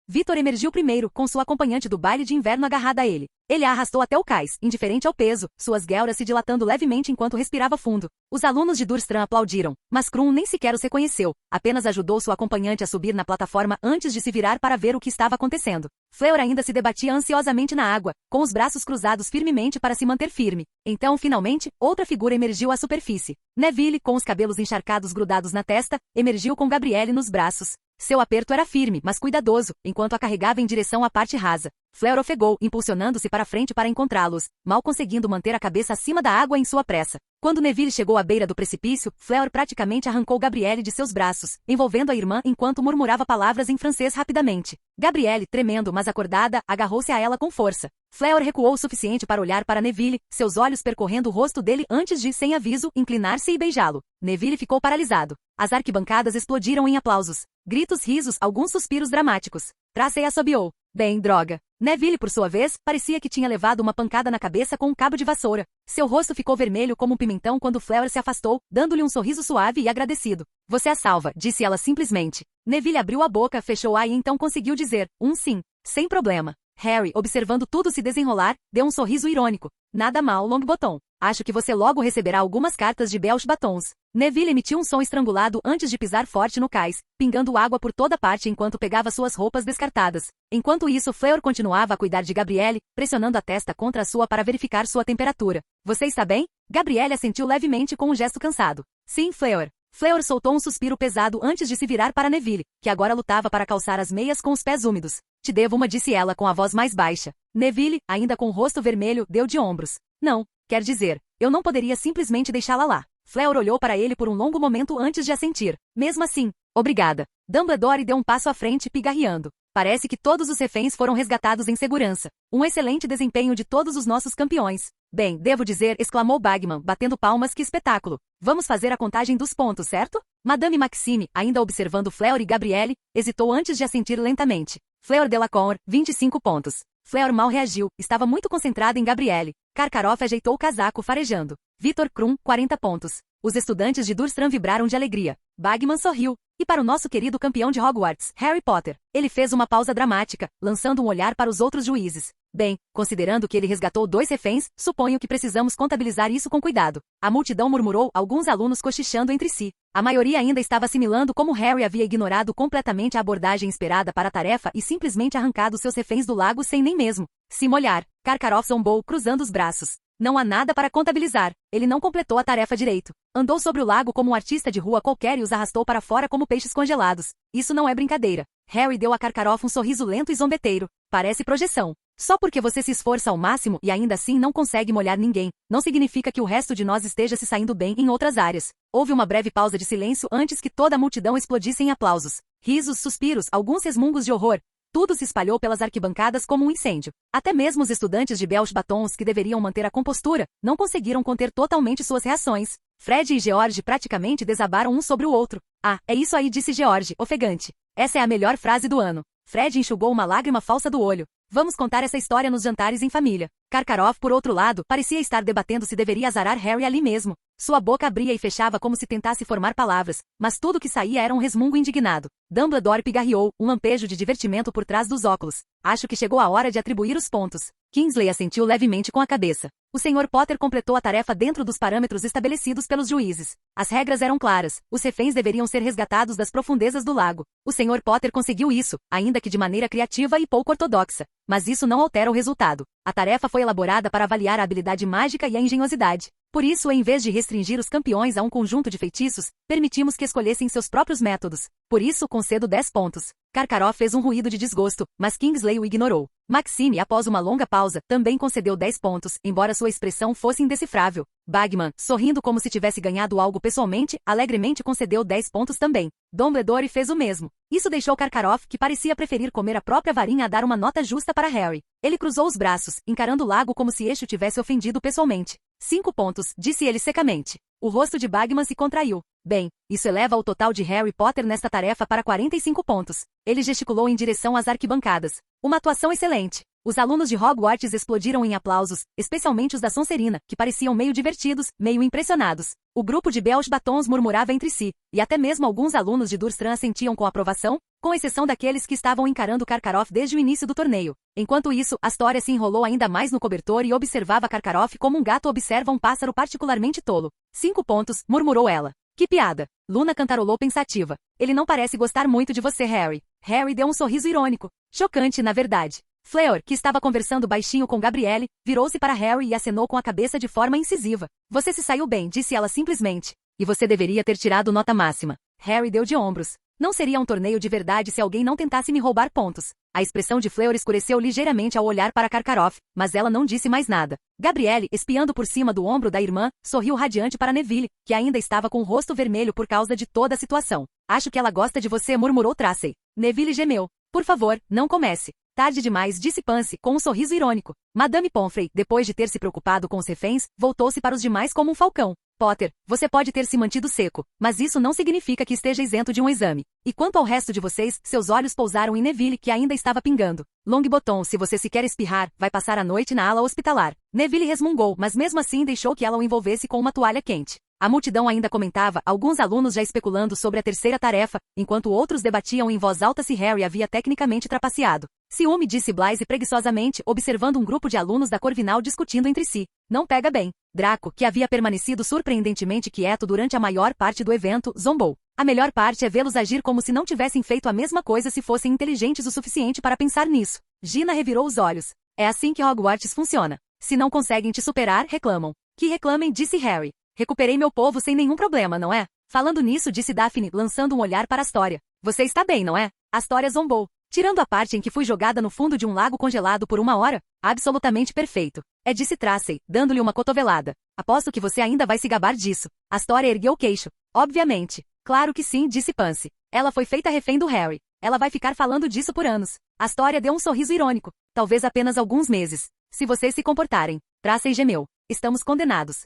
Victor emergiu primeiro, com sua acompanhante do baile de inverno agarrada a ele. Ele a arrastou até o cais, indiferente ao peso, suas guelras se dilatando levemente enquanto respirava fundo. Os alunos de Durstram aplaudiram, mas Krum nem sequer os reconheceu, apenas ajudou sua acompanhante a subir na plataforma antes de se virar para ver o que estava acontecendo. Fleur ainda se debatia ansiosamente na água, com os braços cruzados firmemente para se manter firme. Então, finalmente, outra figura emergiu à superfície. Neville, com os cabelos encharcados grudados na testa, emergiu com Gabrielle nos braços. Seu aperto era firme, mas cuidadoso, enquanto a carregava em direção à parte rasa. Fleur ofegou, impulsionando-se para frente para encontrá-los, mal conseguindo manter a cabeça acima da água em sua pressa. Quando Neville chegou à beira do precipício, Fleur praticamente arrancou Gabrielle de seus braços, envolvendo a irmã enquanto murmurava palavras em francês rapidamente. Gabrielle, tremendo mas acordada, agarrou-se a ela com força. Fleur recuou o suficiente para olhar para Neville, seus olhos percorrendo o rosto dele antes de, sem aviso, inclinar-se e beijá-lo. Neville ficou paralisado. As arquibancadas explodiram em aplausos. Gritos, risos, alguns suspiros dramáticos. Tracy assobiou. Bem, droga. Neville, por sua vez, parecia que tinha levado uma pancada na cabeça com um cabo de vassoura. Seu rosto ficou vermelho como um pimentão quando Fleur se afastou, dando-lhe um sorriso suave e agradecido. Você a salva, disse ela simplesmente. Neville abriu a boca, fechou-a e então conseguiu dizer, sim. Sem problema. Harry, observando tudo se desenrolar, deu um sorriso irônico. Nada mal, Longbottom. Acho que você logo receberá algumas cartas de Belch Batons. Neville emitiu um som estrangulado antes de pisar forte no cais, pingando água por toda parte enquanto pegava suas roupas descartadas. Enquanto isso, Fleur continuava a cuidar de Gabrielle, pressionando a testa contra a sua para verificar sua temperatura. Você está bem? Gabrielle assentiu levemente com um gesto cansado. Sim, Fleur. Fleur soltou um suspiro pesado antes de se virar para Neville, que agora lutava para calçar as meias com os pés úmidos. Te devo uma, disse ela com a voz mais baixa. Neville, ainda com o rosto vermelho, deu de ombros. Não, quer dizer, eu não poderia simplesmente deixá-la lá. Fleur olhou para ele por um longo momento antes de assentir. Mesmo assim, obrigada. Dumbledore deu um passo à frente, pigarreando. Parece que todos os reféns foram resgatados em segurança. Um excelente desempenho de todos os nossos campeões. Bem, devo dizer, exclamou Bagman, batendo palmas, que espetáculo. Vamos fazer a contagem dos pontos, certo? Madame Maxime, ainda observando Fleur e Gabrielle, hesitou antes de assentir lentamente. Fleur Delacour, 25 pontos. Fleur mal reagiu, estava muito concentrada em Gabrielle. Karkaroff ajeitou o casaco farejando. Victor Krum, 40 pontos. Os estudantes de Durstram vibraram de alegria. Bagman sorriu. E para o nosso querido campeão de Hogwarts, Harry Potter. Ele fez uma pausa dramática, lançando um olhar para os outros juízes. Bem, considerando que ele resgatou 2 reféns, suponho que precisamos contabilizar isso com cuidado. A multidão murmurou, alguns alunos cochichando entre si. A maioria ainda estava assimilando como Harry havia ignorado completamente a abordagem esperada para a tarefa e simplesmente arrancado seus reféns do lago sem nem mesmo se molhar. Karkaroff zombou, cruzando os braços. Não há nada para contabilizar. Ele não completou a tarefa direito. Andou sobre o lago como um artista de rua qualquer e os arrastou para fora como peixes congelados. Isso não é brincadeira. Harry deu a Karkaroff um sorriso lento e zombeteiro. Parece projeção. Só porque você se esforça ao máximo e ainda assim não consegue molhar ninguém, não significa que o resto de nós esteja se saindo bem em outras áreas. Houve uma breve pausa de silêncio antes que toda a multidão explodisse em aplausos. Risos, suspiros, alguns resmungos de horror. Tudo se espalhou pelas arquibancadas como um incêndio. Até mesmo os estudantes de Belch Batons que deveriam manter a compostura, não conseguiram conter totalmente suas reações. Fred e George praticamente desabaram um sobre o outro. Ah, é isso aí, disse George, ofegante. Essa é a melhor frase do ano. Fred enxugou uma lágrima falsa do olho. Vamos contar essa história nos jantares em família. Karkaroff, por outro lado, parecia estar debatendo se deveria azarar Harry ali mesmo. Sua boca abria e fechava como se tentasse formar palavras, mas tudo que saía era um resmungo indignado. Dumbledore pigarreou, um lampejo de divertimento por trás dos óculos. Acho que chegou a hora de atribuir os pontos. Kingsley assentiu levemente com a cabeça. O Sr. Potter completou a tarefa dentro dos parâmetros estabelecidos pelos juízes. As regras eram claras. Os reféns deveriam ser resgatados das profundezas do lago. O Sr. Potter conseguiu isso, ainda que de maneira criativa e pouco ortodoxa. Mas isso não altera o resultado. A tarefa foi elaborada para avaliar a habilidade mágica e a engenhosidade. Por isso, em vez de restringir os campeões a um conjunto de feitiços, permitimos que escolhessem seus próprios métodos. Por isso, concedo 10 pontos. Karkaroff fez um ruído de desgosto, mas Kingsley o ignorou. Maxime, após uma longa pausa, também concedeu 10 pontos, embora sua expressão fosse indecifrável. Bagman, sorrindo como se tivesse ganhado algo pessoalmente, alegremente concedeu 10 pontos também. Dumbledore fez o mesmo. Isso deixou Karkaroff, que parecia preferir comer a própria varinha a dar uma nota justa para Harry. Ele cruzou os braços, encarando o lago como se este o tivesse ofendido pessoalmente. 5 pontos, disse ele secamente. O rosto de Bagman se contraiu. Bem, isso eleva o total de Harry Potter nesta tarefa para 45 pontos. Ele gesticulou em direção às arquibancadas. Uma atuação excelente. Os alunos de Hogwarts explodiram em aplausos, especialmente os da Sonserina, que pareciam meio divertidos, meio impressionados. O grupo de Belos Batons murmurava entre si, e até mesmo alguns alunos de Durmstrang assentiam com aprovação, com exceção daqueles que estavam encarando Karkaroff desde o início do torneio. Enquanto isso, Astoria se enrolou ainda mais no cobertor e observava Karkaroff como um gato observa um pássaro particularmente tolo. 5 pontos, murmurou ela. Que piada. Luna cantarolou pensativa. Ele não parece gostar muito de você, Harry. Harry deu um sorriso irônico. Chocante, na verdade. Fleur, que estava conversando baixinho com Gabrielle, virou-se para Harry e acenou com a cabeça de forma incisiva. Você se saiu bem, disse ela simplesmente. E você deveria ter tirado nota máxima. Harry deu de ombros. Não seria um torneio de verdade se alguém não tentasse me roubar pontos. A expressão de Fleur escureceu ligeiramente ao olhar para Karkaroff, mas ela não disse mais nada. Gabrielle, espiando por cima do ombro da irmã, sorriu radiante para Neville, que ainda estava com o rosto vermelho por causa de toda a situação. Acho que ela gosta de você, murmurou Tracy. Neville gemeu. Por favor, não comece. Tarde demais, disse Pansy, com um sorriso irônico. Madame Pomfrey, depois de ter se preocupado com os reféns, voltou-se para os demais como um falcão. Potter, você pode ter se mantido seco, mas isso não significa que esteja isento de um exame. E quanto ao resto de vocês, seus olhos pousaram em Neville, que ainda estava pingando. Longbottom, se você se quer espirrar, vai passar a noite na ala hospitalar. Neville resmungou, mas mesmo assim deixou que ela o envolvesse com uma toalha quente. A multidão ainda comentava, alguns alunos já especulando sobre a terceira tarefa, enquanto outros debatiam em voz alta se Harry havia tecnicamente trapaceado. Ciúme, disse Blythe preguiçosamente, observando um grupo de alunos da Corvinal discutindo entre si. Não pega bem. Draco, que havia permanecido surpreendentemente quieto durante a maior parte do evento, zombou. A melhor parte é vê-los agir como se não tivessem feito a mesma coisa se fossem inteligentes o suficiente para pensar nisso. Gina revirou os olhos. É assim que Hogwarts funciona. Se não conseguem te superar, reclamam. Que reclamem, disse Harry. Recuperei meu povo sem nenhum problema, não é? Falando nisso, disse Daphne, lançando um olhar para Astoria. Você está bem, não é? Astoria zombou. Tirando a parte em que fui jogada no fundo de um lago congelado por 1 hora, absolutamente perfeito. É, disse Tracy, dando-lhe uma cotovelada. Aposto que você ainda vai se gabar disso. Astoria ergueu o queixo. Obviamente. Claro que sim, disse Pansy. Ela foi feita refém do Harry. Ela vai ficar falando disso por anos. Astoria deu um sorriso irônico. Talvez apenas alguns meses. Se vocês se comportarem. Tracy gemeu. Estamos condenados.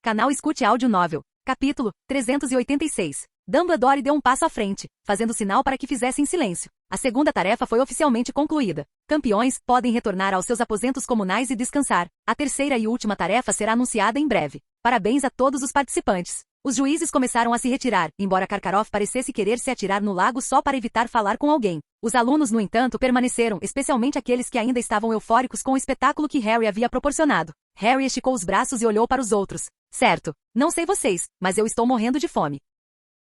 Canal Escute Áudio Novel. Capítulo 386. Dumbledore deu um passo à frente, fazendo sinal para que fizessem silêncio. A segunda tarefa foi oficialmente concluída. Campeões podem retornar aos seus aposentos comunais e descansar. A terceira e última tarefa será anunciada em breve. Parabéns a todos os participantes. Os juízes começaram a se retirar, embora Karkaroff parecesse querer se atirar no lago só para evitar falar com alguém. Os alunos, no entanto, permaneceram, especialmente aqueles que ainda estavam eufóricos com o espetáculo que Harry havia proporcionado. Harry esticou os braços e olhou para os outros. Certo, não sei vocês, mas eu estou morrendo de fome.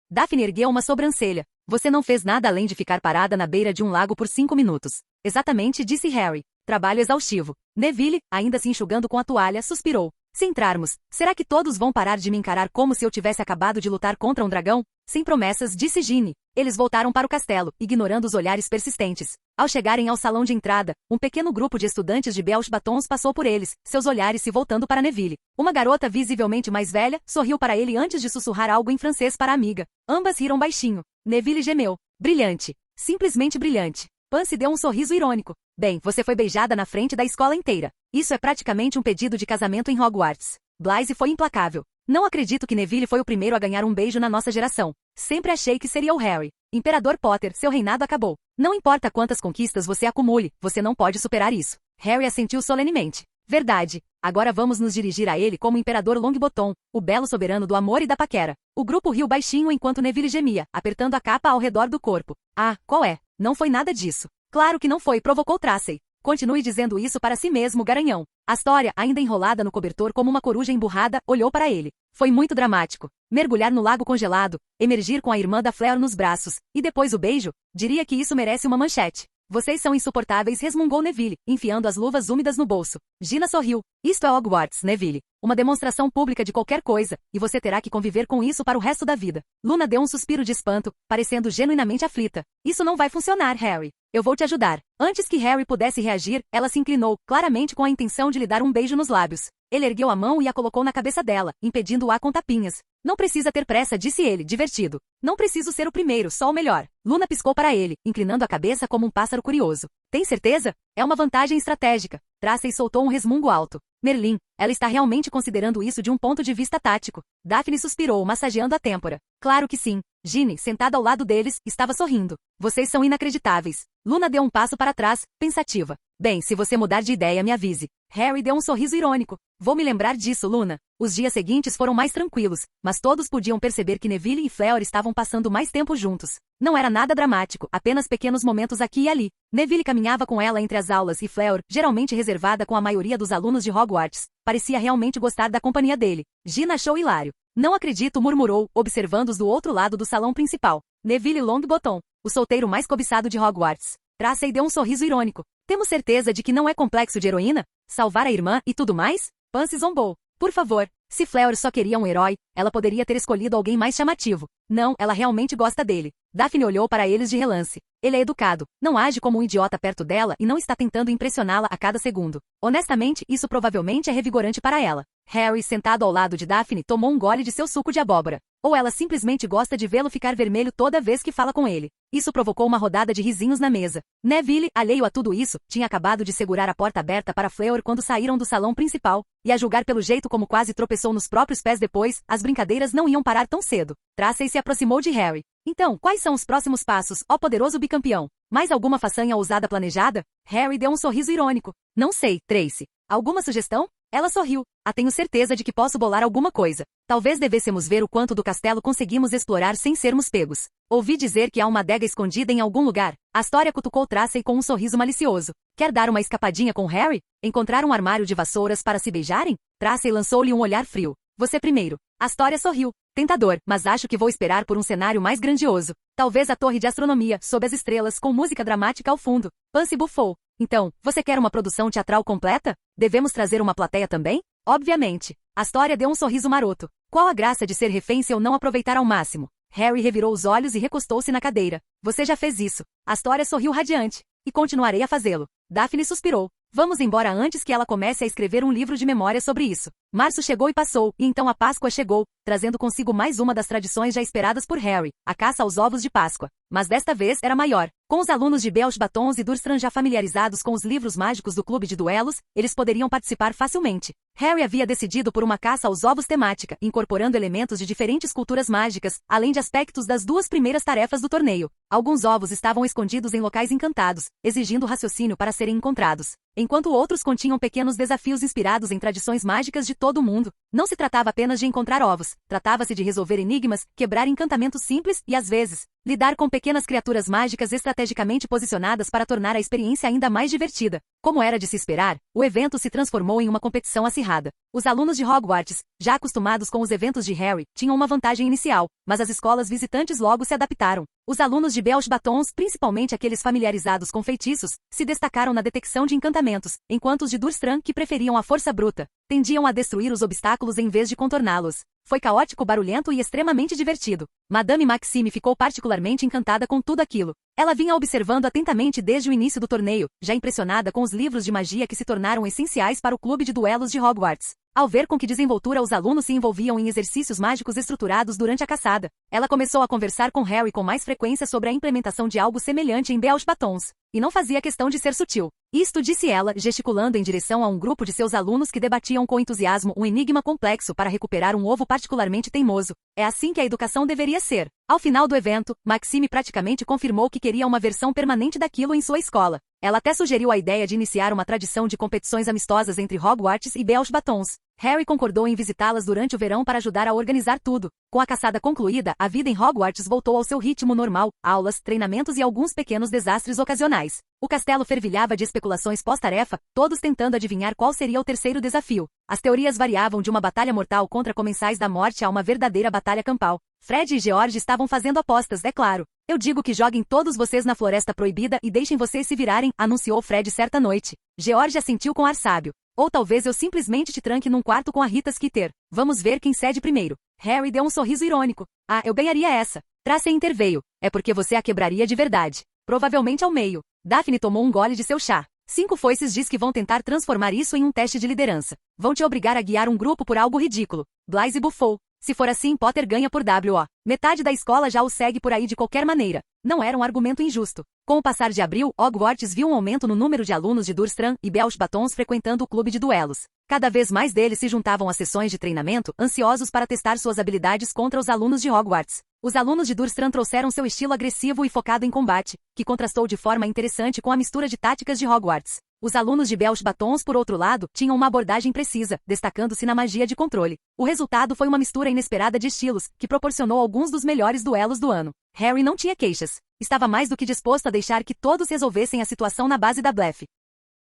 Daphne ergueu uma sobrancelha. Você não fez nada além de ficar parada na beira de um lago por 5 minutos. Exatamente, disse Harry. Trabalho exaustivo. Neville, ainda se enxugando com a toalha, suspirou. Se entrarmos, será que todos vão parar de me encarar como se eu tivesse acabado de lutar contra um dragão? Sem promessas, disse Ginny. Eles voltaram para o castelo, ignorando os olhares persistentes. Ao chegarem ao salão de entrada, um pequeno grupo de estudantes de Belos Batons passou por eles, seus olhares se voltando para Neville. Uma garota visivelmente mais velha sorriu para ele antes de sussurrar algo em francês para a amiga. Ambas riram baixinho. Neville gemeu. Brilhante. Simplesmente brilhante. Pansy deu um sorriso irônico. Bem, você foi beijada na frente da escola inteira. Isso é praticamente um pedido de casamento em Hogwarts. Blythe foi implacável. Não acredito que Neville foi o primeiro a ganhar um beijo na nossa geração. Sempre achei que seria o Harry. Imperador Potter, seu reinado acabou. Não importa quantas conquistas você acumule, você não pode superar isso. Harry assentiu solenemente. Verdade. Agora vamos nos dirigir a ele como Imperador Longbottom, o belo soberano do amor e da paquera. O grupo riu baixinho enquanto Neville gemia, apertando a capa ao redor do corpo. Ah, qual é? Não foi nada disso. Claro que não foi, provocou Tracy. Continue dizendo isso para si mesmo, garanhão. Astoria, ainda enrolada no cobertor como uma coruja emburrada, olhou para ele. Foi muito dramático. Mergulhar no lago congelado, emergir com a irmã da Fleur nos braços, e depois o beijo, diria que isso merece uma manchete. Vocês são insuportáveis, resmungou Neville, enfiando as luvas úmidas no bolso. Gina sorriu. Isto é Hogwarts, Neville. Uma demonstração pública de qualquer coisa, e você terá que conviver com isso para o resto da vida. Luna deu um suspiro de espanto, parecendo genuinamente aflita. Isso não vai funcionar, Harry. Eu vou te ajudar. Antes que Harry pudesse reagir, ela se inclinou, claramente com a intenção de lhe dar um beijo nos lábios. Ele ergueu a mão e a colocou na cabeça dela, impedindo-a com tapinhas. Não precisa ter pressa, disse ele, divertido. Não preciso ser o primeiro, só o melhor. Luna piscou para ele, inclinando a cabeça como um pássaro curioso. Tem certeza? É uma vantagem estratégica. Tracy soltou um resmungo alto. Merlin, ela está realmente considerando isso de um ponto de vista tático. Daphne suspirou, massageando a têmpora. Claro que sim. Ginny, sentada ao lado deles, estava sorrindo. Vocês são inacreditáveis. Luna deu um passo para trás, pensativa. Bem, se você mudar de ideia, me avise. Harry deu um sorriso irônico. Vou me lembrar disso, Luna. Os dias seguintes foram mais tranquilos, mas todos podiam perceber que Neville e Fleur estavam passando mais tempo juntos. Não era nada dramático, apenas pequenos momentos aqui e ali. Neville caminhava com ela entre as aulas e Fleur, geralmente reservada com a maioria dos alunos de Hogwarts, parecia realmente gostar da companhia dele. Gina achou hilário. Não acredito, murmurou, observando-os do outro lado do salão principal. Neville Longbottom, o solteiro mais cobiçado de Hogwarts. Tracy deu um sorriso irônico. Temos certeza de que não é complexo de heroína? Salvar a irmã e tudo mais? Pansy zombou. Por favor, se Fleur só queria um herói, ela poderia ter escolhido alguém mais chamativo. Não, ela realmente gosta dele. Daphne olhou para eles de relance. Ele é educado, não age como um idiota perto dela e não está tentando impressioná-la a cada segundo. Honestamente, isso provavelmente é revigorante para ela. Harry, sentado ao lado de Daphne, tomou um gole de seu suco de abóbora. Ou ela simplesmente gosta de vê-lo ficar vermelho toda vez que fala com ele. Isso provocou uma rodada de risinhos na mesa. Neville, alheio a tudo isso, tinha acabado de segurar a porta aberta para Fleur quando saíram do salão principal, e a julgar pelo jeito como quase tropeçou nos próprios pés depois, as brincadeiras não iam parar tão cedo. Tracy se aproximou de Harry. Então, quais são os próximos passos, ó poderoso bicampeão? Mais alguma façanha ousada planejada? Harry deu um sorriso irônico. Não sei, Tracy. Alguma sugestão? Ela sorriu. Tenho certeza de que posso bolar alguma coisa. Talvez devêssemos ver o quanto do castelo conseguimos explorar sem sermos pegos. Ouvi dizer que há uma adega escondida em algum lugar. Astoria cutucou Tracy com um sorriso malicioso. Quer dar uma escapadinha com Harry? Encontrar um armário de vassouras para se beijarem? Tracy lançou-lhe um olhar frio. Você primeiro. Astoria sorriu. Tentador, mas acho que vou esperar por um cenário mais grandioso. Talvez a torre de astronomia, sob as estrelas, com música dramática ao fundo. Pansy bufou. Então, você quer uma produção teatral completa? Devemos trazer uma plateia também? Obviamente. Astoria deu um sorriso maroto. Qual a graça de ser refém se eu não aproveitar ao máximo? Harry revirou os olhos e recostou-se na cadeira. Você já fez isso. Astoria sorriu radiante. E continuarei a fazê-lo. Daphne suspirou. Vamos embora antes que ela comece a escrever um livro de memória sobre isso. Março chegou e passou, e então a Páscoa chegou, trazendo consigo mais uma das tradições já esperadas por Harry, a caça aos ovos de Páscoa. Mas desta vez era maior. Com os alunos de Belch Batons e Durstram já familiarizados com os livros mágicos do clube de duelos, eles poderiam participar facilmente. Harry havia decidido por uma caça aos ovos temática, incorporando elementos de diferentes culturas mágicas, além de aspectos das duas primeiras tarefas do torneio. Alguns ovos estavam escondidos em locais encantados, exigindo raciocínio para serem encontrados, enquanto outros continham pequenos desafios inspirados em tradições mágicas de todo o mundo. Não se tratava apenas de encontrar ovos, tratava-se de resolver enigmas, quebrar encantamentos simples e, às vezes, lidar com pequenas criaturas mágicas estrategicamente posicionadas para tornar a experiência ainda mais divertida. Como era de se esperar, o evento se transformou em uma competição acirrada. Os alunos de Hogwarts, já acostumados com os eventos de Harry, tinham uma vantagem inicial, mas as escolas visitantes logo se adaptaram. Os alunos de Belch Batons, principalmente aqueles familiarizados com feitiços, se destacaram na detecção de encantamentos, enquanto os de Durstram, que preferiam a força bruta, tendiam a destruir os obstáculos em vez de contorná-los. Foi caótico, barulhento e extremamente divertido. Madame Maxime ficou particularmente encantada com tudo aquilo. Ela vinha observando atentamente desde o início do torneio, já impressionada com os livros de magia que se tornaram essenciais para o clube de duelos de Hogwarts. Ao ver com que desenvoltura os alunos se envolviam em exercícios mágicos estruturados durante a caçada, ela começou a conversar com Harry com mais frequência sobre a implementação de algo semelhante em Belch Batons, e não fazia questão de ser sutil. Isto, disse ela, gesticulando em direção a um grupo de seus alunos que debatiam com entusiasmo um enigma complexo para recuperar um ovo particularmente teimoso. É assim que a educação deveria ser. Ao final do evento, Maxime praticamente confirmou que queria uma versão permanente daquilo em sua escola. Ela até sugeriu a ideia de iniciar uma tradição de competições amistosas entre Hogwarts e Belch Batons. Harry concordou em visitá-las durante o verão para ajudar a organizar tudo. Com a caçada concluída, a vida em Hogwarts voltou ao seu ritmo normal, aulas, treinamentos e alguns pequenos desastres ocasionais. O castelo fervilhava de especulações pós-tarefa, todos tentando adivinhar qual seria o terceiro desafio. As teorias variavam de uma batalha mortal contra comensais da morte a uma verdadeira batalha campal. Fred e George estavam fazendo apostas, é claro. Eu digo que joguem todos vocês na Floresta Proibida e deixem vocês se virarem, anunciou Fred certa noite. George assentiu com ar sábio. Ou talvez eu simplesmente te tranque num quarto com a Rita Skeeter. Vamos ver quem cede primeiro. Harry deu um sorriso irônico. Eu ganharia essa. Tracy interveio. É porque você a quebraria de verdade. Provavelmente ao meio. Daphne tomou um gole de seu chá. 5 foices diz que vão tentar transformar isso em um teste de liderança. Vão te obrigar a guiar um grupo por algo ridículo. Blaise bufou. Se for assim, Potter ganha por WO. Metade da escola já o segue por aí de qualquer maneira. Não era um argumento injusto. Com o passar de abril, Hogwarts viu um aumento no número de alunos de Durmstrang e Belch Batons frequentando o clube de duelos. Cada vez mais deles se juntavam às sessões de treinamento, ansiosos para testar suas habilidades contra os alunos de Hogwarts. Os alunos de Durmstrang trouxeram seu estilo agressivo e focado em combate, que contrastou de forma interessante com a mistura de táticas de Hogwarts. Os alunos de Belch Batons, por outro lado, tinham uma abordagem precisa, destacando-se na magia de controle. O resultado foi uma mistura inesperada de estilos, que proporcionou alguns dos melhores duelos do ano. Harry não tinha queixas. Estava mais do que disposto a deixar que todos resolvessem a situação na base da blefe.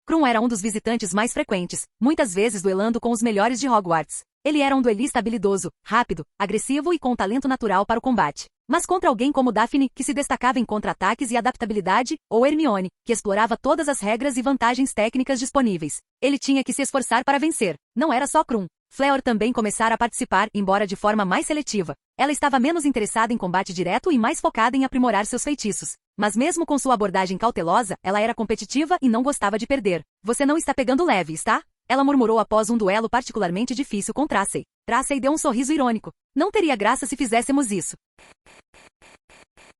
Krum era um dos visitantes mais frequentes, muitas vezes duelando com os melhores de Hogwarts. Ele era um duelista habilidoso, rápido, agressivo e com talento natural para o combate. Mas contra alguém como Daphne, que se destacava em contra-ataques e adaptabilidade, ou Hermione, que explorava todas as regras e vantagens técnicas disponíveis, ele tinha que se esforçar para vencer. Não era só Krum. Fleur também começara a participar, embora de forma mais seletiva. Ela estava menos interessada em combate direto e mais focada em aprimorar seus feitiços. Mas mesmo com sua abordagem cautelosa, ela era competitiva e não gostava de perder. Você não está pegando leve, está? Ela murmurou após um duelo particularmente difícil com Tracey. Tracey deu um sorriso irônico. Não teria graça se fizéssemos isso.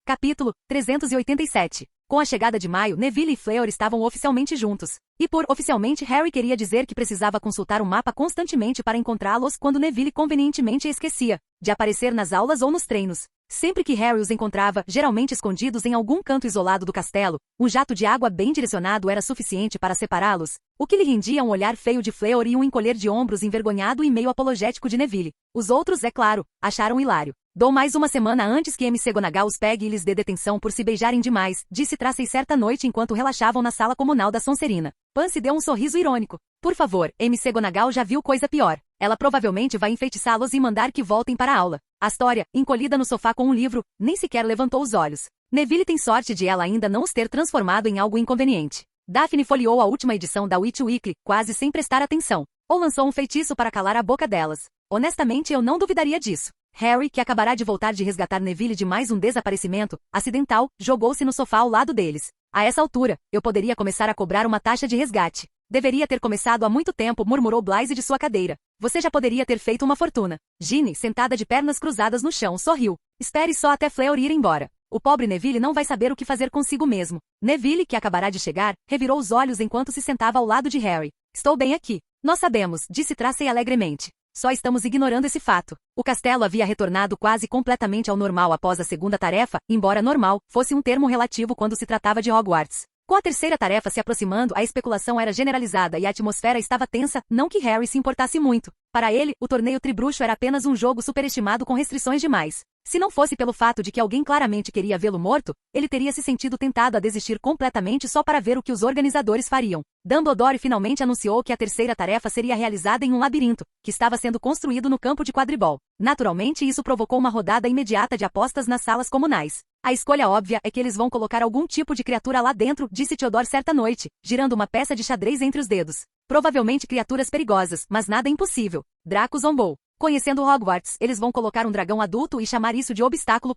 Capítulo 387. Com a chegada de maio, Neville e Fleur estavam oficialmente juntos. E por oficialmente, Harry queria dizer que precisava consultar o mapa constantemente para encontrá-los quando Neville convenientemente esquecia de aparecer nas aulas ou nos treinos. Sempre que Harry os encontrava, geralmente escondidos em algum canto isolado do castelo, um jato de água bem direcionado era suficiente para separá-los, o que lhe rendia um olhar feio de Fleur e um encolher de ombros envergonhado e meio apologético de Neville. Os outros, é claro, acharam hilário. Dou mais uma semana antes que McGonagall os pegue e lhes dê detenção por se beijarem demais, disse Tracey certa noite enquanto relaxavam na sala comunal da Sonserina. Pansy deu um sorriso irônico. Por favor, McGonagall já viu coisa pior. Ela provavelmente vai enfeitiçá-los e mandar que voltem para a aula. Astoria, encolhida no sofá com um livro, nem sequer levantou os olhos. Neville tem sorte de ela ainda não os ter transformado em algo inconveniente. Daphne folheou a última edição da Witch Weekly, quase sem prestar atenção. Ou lançou um feitiço para calar a boca delas. Honestamente, eu não duvidaria disso. Harry, que acabará de voltar de resgatar Neville de mais um desaparecimento acidental, jogou-se no sofá ao lado deles. A essa altura, eu poderia começar a cobrar uma taxa de resgate. Deveria ter começado há muito tempo, murmurou Blaise de sua cadeira. Você já poderia ter feito uma fortuna. Ginny, sentada de pernas cruzadas no chão, sorriu. Espere só até Fleur ir embora. O pobre Neville não vai saber o que fazer consigo mesmo. Neville, que acabará de chegar, revirou os olhos enquanto se sentava ao lado de Harry. Estou bem aqui. Nós sabemos, disse Tracey alegremente. Só estamos ignorando esse fato. O castelo havia retornado quase completamente ao normal após a segunda tarefa, embora normal fosse um termo relativo quando se tratava de Hogwarts. Com a terceira tarefa se aproximando, a especulação era generalizada e a atmosfera estava tensa, não que Harry se importasse muito. Para ele, o torneio tribruxo era apenas um jogo superestimado com restrições demais. Se não fosse pelo fato de que alguém claramente queria vê-lo morto, ele teria se sentido tentado a desistir completamente só para ver o que os organizadores fariam. Dumbledore finalmente anunciou que a terceira tarefa seria realizada em um labirinto, que estava sendo construído no campo de quadribol. Naturalmente, isso provocou uma rodada imediata de apostas nas salas comunais. A escolha óbvia é que eles vão colocar algum tipo de criatura lá dentro, disse Theodore certa noite, girando uma peça de xadrez entre os dedos. Provavelmente criaturas perigosas, mas nada impossível. Draco zombou. Conhecendo Hogwarts, eles vão colocar um dragão adulto e chamar isso de obstáculo.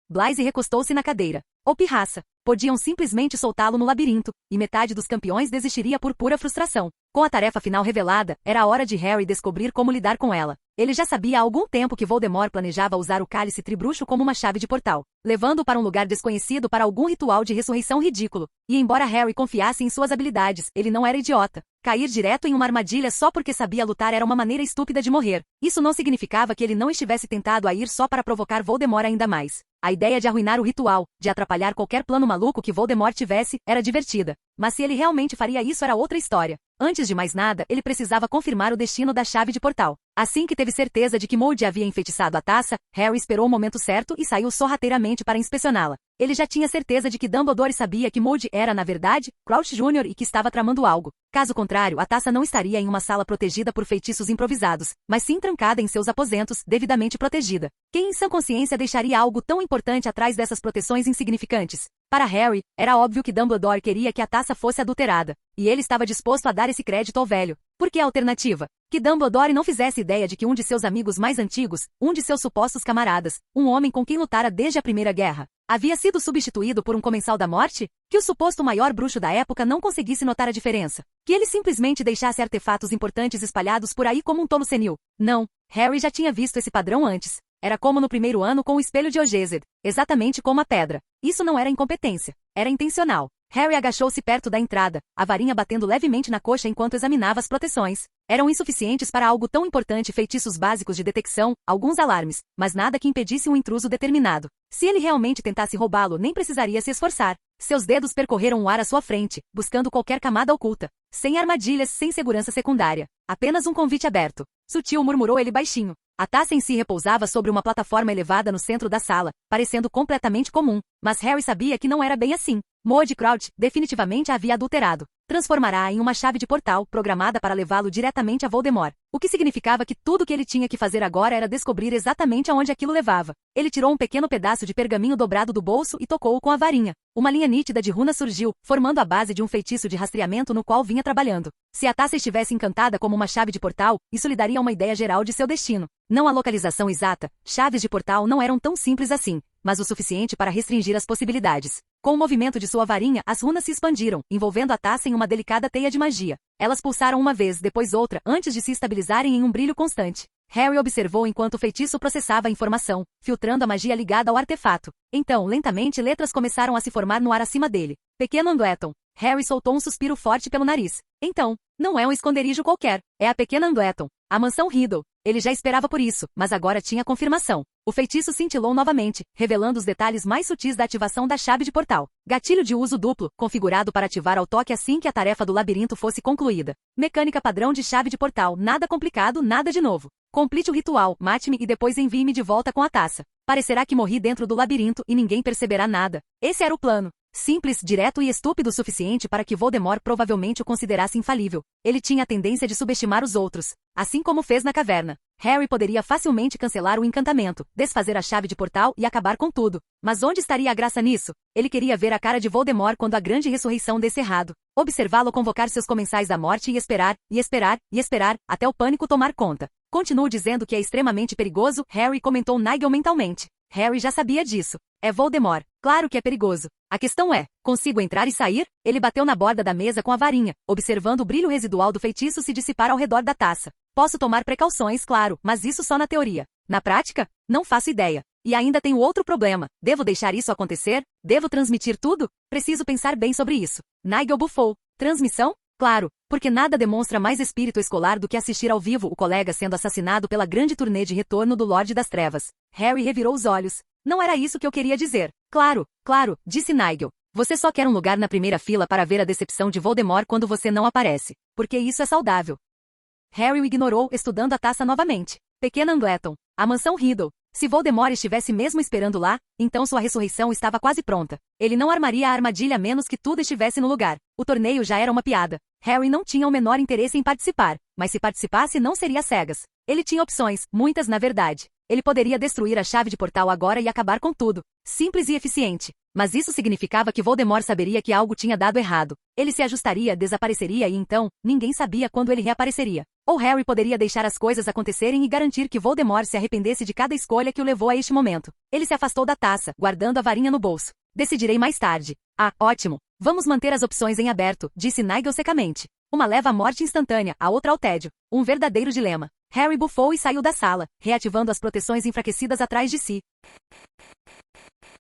Blaise recostou-se na cadeira. Ou pirraça. Podiam simplesmente soltá-lo no labirinto, e metade dos campeões desistiria por pura frustração. Com a tarefa final revelada, era a hora de Harry descobrir como lidar com ela. Ele já sabia há algum tempo que Voldemort planejava usar o cálice tribruxo como uma chave de portal, levando-o para um lugar desconhecido para algum ritual de ressurreição ridículo. E embora Harry confiasse em suas habilidades, ele não era idiota. Cair direto em uma armadilha só porque sabia lutar era uma maneira estúpida de morrer. Isso não significava que ele não estivesse tentado a ir só para provocar Voldemort ainda mais. A ideia de arruinar o ritual, de atrapalhar qualquer plano maluco que Voldemort tivesse, era divertida. Mas se ele realmente faria isso era outra história. Antes de mais nada, ele precisava confirmar o destino da chave de portal. Assim que teve certeza de que Moody havia enfeitiçado a taça, Harry esperou o momento certo e saiu sorrateiramente para inspecioná-la. Ele já tinha certeza de que Dumbledore sabia que Moody era, na verdade, Crouch Jr. e que estava tramando algo. Caso contrário, a taça não estaria em uma sala protegida por feitiços improvisados, mas sim trancada em seus aposentos, devidamente protegida. Quem em sã consciência deixaria algo tão importante atrás dessas proteções insignificantes? Para Harry, era óbvio que Dumbledore queria que a taça fosse adulterada, e ele estava disposto a dar esse crédito ao velho. Por que a alternativa? Que Dumbledore não fizesse ideia de que um de seus amigos mais antigos, um de seus supostos camaradas, um homem com quem lutara desde a Primeira Guerra, havia sido substituído por um comensal da morte? Que o suposto maior bruxo da época não conseguisse notar a diferença? Que ele simplesmente deixasse artefatos importantes espalhados por aí como um tolo senil? Não, Harry já tinha visto esse padrão antes. Era como no primeiro ano com o espelho de Ogezed, exatamente como a pedra. Isso não era incompetência, era intencional. Harry agachou-se perto da entrada, a varinha batendo levemente na coxa enquanto examinava as proteções. Eram insuficientes para algo tão importante, feitiços básicos de detecção, alguns alarmes, mas nada que impedisse um intruso determinado. Se ele realmente tentasse roubá-lo, nem precisaria se esforçar. Seus dedos percorreram o ar à sua frente, buscando qualquer camada oculta. Sem armadilhas, sem segurança secundária. Apenas um convite aberto. Sutil, murmurou ele baixinho. A taça em si repousava sobre uma plataforma elevada no centro da sala, parecendo completamente comum, mas Harry sabia que não era bem assim. Maud Crouch definitivamente a havia adulterado. Transformará em uma chave de portal, programada para levá-lo diretamente a Voldemort. O que significava que tudo que ele tinha que fazer agora era descobrir exatamente aonde aquilo levava. Ele tirou um pequeno pedaço de pergaminho dobrado do bolso e tocou-o com a varinha. Uma linha nítida de runas surgiu, formando a base de um feitiço de rastreamento no qual vinha trabalhando. Se a taça estivesse encantada como uma chave de portal, isso lhe daria uma ideia geral de seu destino. Não a localização exata, chaves de portal não eram tão simples assim, mas o suficiente para restringir as possibilidades. Com o movimento de sua varinha, as runas se expandiram, envolvendo a taça em uma delicada teia de magia. Elas pulsaram uma vez, depois outra, antes de se estabilizarem em um brilho constante. Harry observou enquanto o feitiço processava a informação, filtrando a magia ligada ao artefato. Então, lentamente, letras começaram a se formar no ar acima dele. Pequeno Angleton. Harry soltou um suspiro forte pelo nariz. Então, não é um esconderijo qualquer, é a pequena Angleton, a mansão Riddle. Ele já esperava por isso, mas agora tinha confirmação. O feitiço cintilou novamente, revelando os detalhes mais sutis da ativação da chave de portal. Gatilho de uso duplo, configurado para ativar ao toque assim que a tarefa do labirinto fosse concluída. Mecânica padrão de chave de portal, nada complicado, nada de novo. Complete o ritual, mate-me e depois envie-me de volta com a taça. Parecerá que morri dentro do labirinto e ninguém perceberá nada. Esse era o plano. Simples, direto e estúpido o suficiente para que Voldemort provavelmente o considerasse infalível. Ele tinha a tendência de subestimar os outros, assim como fez na caverna. Harry poderia facilmente cancelar o encantamento, desfazer a chave de portal e acabar com tudo. Mas onde estaria a graça nisso? Ele queria ver a cara de Voldemort quando a grande ressurreição desse errado. Observá-lo convocar seus comensais da morte e esperar, e esperar, e esperar, até o pânico tomar conta. Continuo dizendo que é extremamente perigoso, Harry comentou Nigel mentalmente. Harry já sabia disso. É Voldemort. Claro que é perigoso. A questão é, consigo entrar e sair? Ele bateu na borda da mesa com a varinha, observando o brilho residual do feitiço se dissipar ao redor da taça. Posso tomar precauções, claro, mas isso só na teoria. Na prática? Não faço ideia. E ainda tenho outro problema. Devo deixar isso acontecer? Devo transmitir tudo? Preciso pensar bem sobre isso. Nigel bufou. Transmissão? Claro, porque nada demonstra mais espírito escolar do que assistir ao vivo o colega sendo assassinado pela grande turnê de retorno do Lorde das Trevas. Harry revirou os olhos. Não era isso que eu queria dizer. Claro, claro, disse Nigel. Você só quer um lugar na primeira fila para ver a decepção de Voldemort quando você não aparece. Porque isso é saudável. Harry o ignorou, estudando a taça novamente. Pequena Angleton. A mansão Riddle. Se Voldemort estivesse mesmo esperando lá, então sua ressurreição estava quase pronta. Ele não armaria a armadilha a menos que tudo estivesse no lugar. O torneio já era uma piada. Harry não tinha o menor interesse em participar, mas se participasse não seria às cegas. Ele tinha opções, muitas na verdade. Ele poderia destruir a chave de portal agora e acabar com tudo. Simples e eficiente. Mas isso significava que Voldemort saberia que algo tinha dado errado. Ele se ajustaria, desapareceria e então, ninguém sabia quando ele reapareceria. Ou Harry poderia deixar as coisas acontecerem e garantir que Voldemort se arrependesse de cada escolha que o levou a este momento. Ele se afastou da taça, guardando a varinha no bolso. Decidirei mais tarde. Ah, ótimo. Vamos manter as opções em aberto, disse Nigel secamente. Uma leva à morte instantânea, a outra ao tédio. Um verdadeiro dilema. Harry bufou e saiu da sala, reativando as proteções enfraquecidas atrás de si.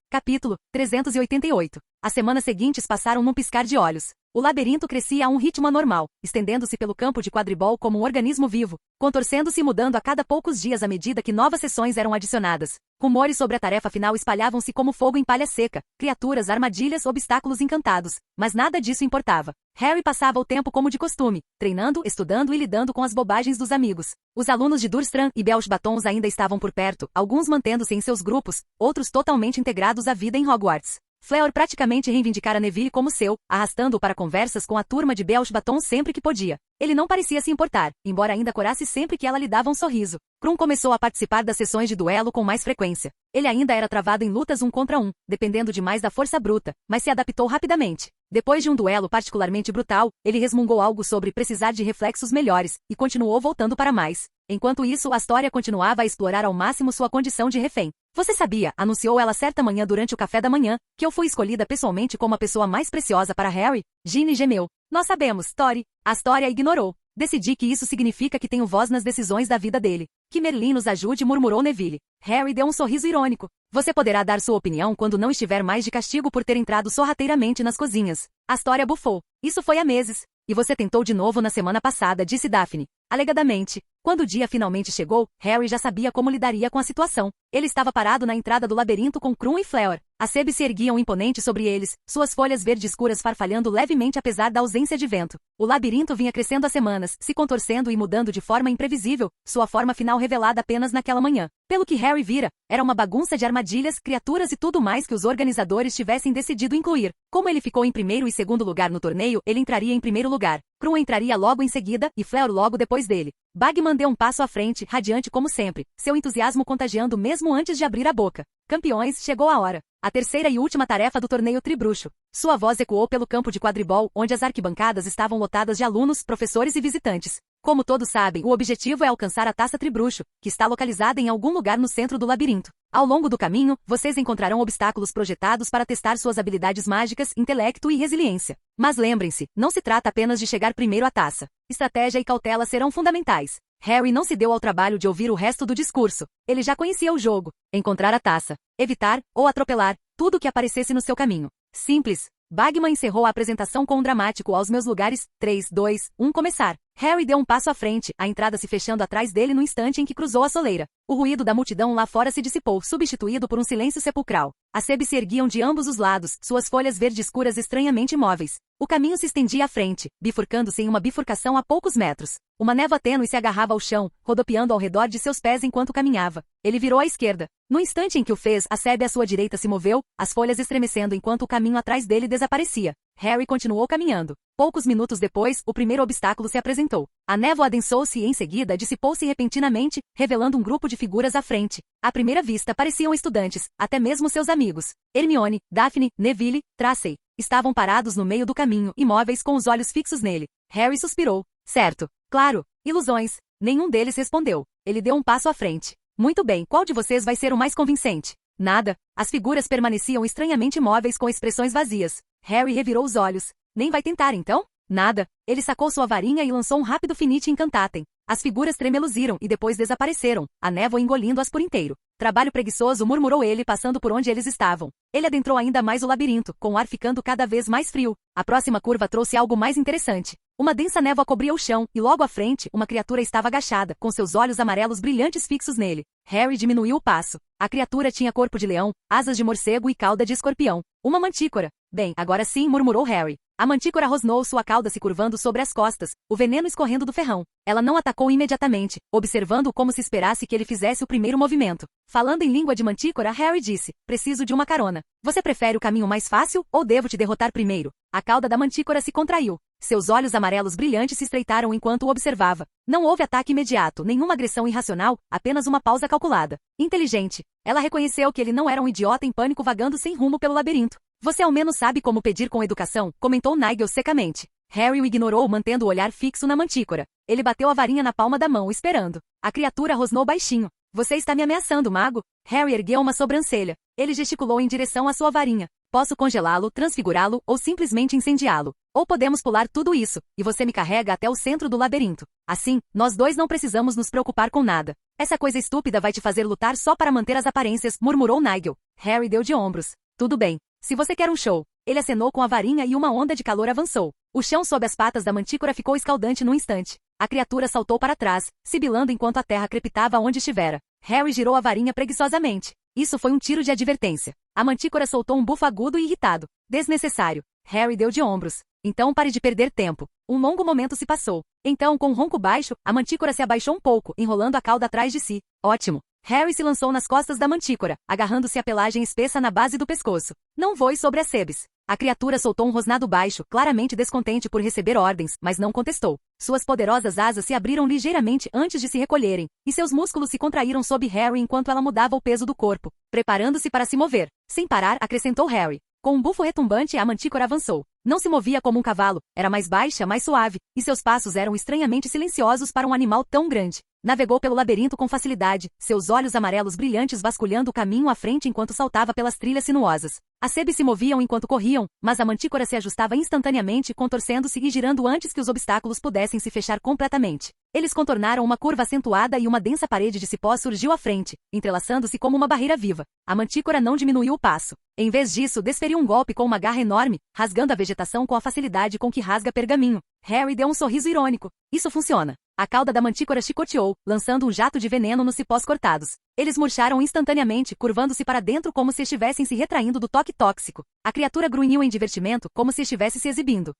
Capítulo 388. As semanas seguintes passaram num piscar de olhos. O labirinto crescia a um ritmo anormal, estendendo-se pelo campo de quadribol como um organismo vivo, contorcendo-se e mudando a cada poucos dias à medida que novas sessões eram adicionadas. Rumores sobre a tarefa final espalhavam-se como fogo em palha seca, criaturas, armadilhas, obstáculos encantados, mas nada disso importava. Harry passava o tempo como de costume, treinando, estudando e lidando com as bobagens dos amigos. Os alunos de Durmstrang e Bellebatons ainda estavam por perto, alguns mantendo-se em seus grupos, outros totalmente integrados à vida em Hogwarts. Fleur praticamente reivindicara Neville como seu, arrastando-o para conversas com a turma de Bellebatons sempre que podia. Ele não parecia se importar, embora ainda corasse sempre que ela lhe dava um sorriso. Krum começou a participar das sessões de duelo com mais frequência. Ele ainda era travado em lutas 1 contra 1, dependendo demais da força bruta, mas se adaptou rapidamente. Depois de um duelo particularmente brutal, ele resmungou algo sobre precisar de reflexos melhores, e continuou voltando para mais. Enquanto isso, Astoria continuava a explorar ao máximo sua condição de refém. Você sabia, anunciou ela certa manhã durante o café da manhã, que eu fui escolhida pessoalmente como a pessoa mais preciosa para Harry? Ginny gemeu. Nós sabemos, Tori. Astoria ignorou. Decidi que isso significa que tenho voz nas decisões da vida dele. Que Merlin nos ajude, murmurou Neville. Harry deu um sorriso irônico. Você poderá dar sua opinião quando não estiver mais de castigo por ter entrado sorrateiramente nas cozinhas. Astoria bufou. Isso foi há meses. E você tentou de novo na semana passada, disse Daphne. Alegadamente. Quando o dia finalmente chegou, Harry já sabia como lidaria com a situação. Ele estava parado na entrada do labirinto com Krum e Fleur. As sebes se erguiam imponentes sobre eles, suas folhas verde escuras farfalhando levemente apesar da ausência de vento. O labirinto vinha crescendo há semanas, se contorcendo e mudando de forma imprevisível, sua forma final revelada apenas naquela manhã. Pelo que Harry vira, era uma bagunça de armadilhas, criaturas e tudo mais que os organizadores tivessem decidido incluir. Como ele ficou em primeiro e segundo lugar no torneio, ele entraria em primeiro lugar. Krum entraria logo em seguida, e Fleur logo depois dele. Bagman deu um passo à frente, radiante como sempre, seu entusiasmo contagiando mesmo antes de abrir a boca. Campeões, chegou a hora. A terceira e última tarefa do torneio tribruxo. Sua voz ecoou pelo campo de quadribol, onde as arquibancadas estavam lotadas de alunos, professores e visitantes. Como todos sabem, o objetivo é alcançar a taça tribruxo, que está localizada em algum lugar no centro do labirinto. Ao longo do caminho, vocês encontrarão obstáculos projetados para testar suas habilidades mágicas, intelecto e resiliência. Mas lembrem-se, não se trata apenas de chegar primeiro à taça. Estratégia e cautela serão fundamentais. Harry não se deu ao trabalho de ouvir o resto do discurso. Ele já conhecia o jogo. Encontrar a taça. Evitar, ou atropelar, tudo que aparecesse no seu caminho. Simples. Bagman encerrou a apresentação com um dramático aos meus lugares, 3, 2, 1, começar. Harry deu um passo à frente, a entrada se fechando atrás dele no instante em que cruzou a soleira. O ruído da multidão lá fora se dissipou, substituído por um silêncio sepulcral. As sebes se erguiam de ambos os lados, suas folhas verde escuras estranhamente imóveis. O caminho se estendia à frente, bifurcando-se em uma bifurcação a poucos metros. Uma névoa tênue se agarrava ao chão, rodopiando ao redor de seus pés enquanto caminhava. Ele virou à esquerda. No instante em que o fez, a sebe à sua direita se moveu, as folhas estremecendo enquanto o caminho atrás dele desaparecia. Harry continuou caminhando. Poucos minutos depois, o primeiro obstáculo se apresentou. A névoa adensou-se e em seguida dissipou-se repentinamente, revelando um grupo de figuras à frente. À primeira vista pareciam estudantes, até mesmo seus amigos. Hermione, Daphne, Neville, Tracy. Estavam parados no meio do caminho, imóveis com os olhos fixos nele. Harry suspirou. Certo. Claro. Ilusões. Nenhum deles respondeu. Ele deu um passo à frente. Muito bem, qual de vocês vai ser o mais convincente? Nada. As figuras permaneciam estranhamente imóveis com expressões vazias. Harry revirou os olhos. Nem vai tentar, então? Nada. Ele sacou sua varinha e lançou um rápido finite incantatem. As figuras tremeluziram e depois desapareceram, a névoa engolindo-as por inteiro. Trabalho preguiçoso, murmurou ele passando por onde eles estavam. Ele adentrou ainda mais o labirinto, com o ar ficando cada vez mais frio. A próxima curva trouxe algo mais interessante. Uma densa névoa cobria o chão, e logo à frente, uma criatura estava agachada, com seus olhos amarelos brilhantes fixos nele. Harry diminuiu o passo. A criatura tinha corpo de leão, asas de morcego e cauda de escorpião. Uma mantícora. Bem, agora sim, murmurou Harry. A mantícora rosnou, sua cauda se curvando sobre as costas, o veneno escorrendo do ferrão. Ela não atacou imediatamente, observando-o como se esperasse que ele fizesse o primeiro movimento. Falando em língua de mantícora, Harry disse, preciso de uma carona. Você prefere o caminho mais fácil, ou devo te derrotar primeiro? A cauda da mantícora se contraiu. Seus olhos amarelos brilhantes se estreitaram enquanto o observava. Não houve ataque imediato, nenhuma agressão irracional, apenas uma pausa calculada. Inteligente. Ela reconheceu que ele não era um idiota em pânico vagando sem rumo pelo labirinto. Você ao menos sabe como pedir com educação, comentou Nigel secamente. Harry o ignorou, mantendo o olhar fixo na mantícora. Ele bateu a varinha na palma da mão, esperando. A criatura rosnou baixinho. Você está me ameaçando, mago? Harry ergueu uma sobrancelha. Ele gesticulou em direção à sua varinha. Posso congelá-lo, transfigurá-lo ou simplesmente incendiá-lo. Ou podemos pular tudo isso, e você me carrega até o centro do labirinto. Assim, nós dois não precisamos nos preocupar com nada. Essa coisa estúpida vai te fazer lutar só para manter as aparências, murmurou Nigel. Harry deu de ombros. Tudo bem. Se você quer um show. Ele acenou com a varinha e uma onda de calor avançou. O chão sob as patas da mantícora ficou escaldante num instante. A criatura saltou para trás, sibilando enquanto a terra crepitava onde estivera. Harry girou a varinha preguiçosamente. Isso foi um tiro de advertência. A mantícora soltou um bufo agudo e irritado. Desnecessário. Harry deu de ombros. Então pare de perder tempo. Um longo momento se passou. Então, com um ronco baixo, a mantícora se abaixou um pouco, enrolando a cauda atrás de si. Ótimo. Harry se lançou nas costas da mantícora, agarrando-se à pelagem espessa na base do pescoço. Não voe sobre as sebes. A criatura soltou um rosnado baixo, claramente descontente por receber ordens, mas não contestou. Suas poderosas asas se abriram ligeiramente antes de se recolherem, e seus músculos se contraíram sob Harry enquanto ela mudava o peso do corpo, preparando-se para se mover. Sem parar, acrescentou Harry. Com um bufo retumbante, a mantícora avançou. Não se movia como um cavalo, era mais baixa, mais suave, e seus passos eram estranhamente silenciosos para um animal tão grande. Navegou pelo labirinto com facilidade, seus olhos amarelos brilhantes vasculhando o caminho à frente enquanto saltava pelas trilhas sinuosas. As sebes se moviam enquanto corriam, mas a mantícora se ajustava instantaneamente, contorcendo-se e girando antes que os obstáculos pudessem se fechar completamente. Eles contornaram uma curva acentuada e uma densa parede de cipó surgiu à frente, entrelaçando-se como uma barreira viva. A mantícora não diminuiu o passo. Em vez disso, desferiu um golpe com uma garra enorme, rasgando a vegetação com a facilidade com que rasga pergaminho. Harry deu um sorriso irônico. Isso funciona. A cauda da mantícora chicoteou, lançando um jato de veneno nos cipós cortados. Eles murcharam instantaneamente, curvando-se para dentro como se estivessem se retraindo do toque tóxico. A criatura grunhiu em divertimento, como se estivesse se exibindo.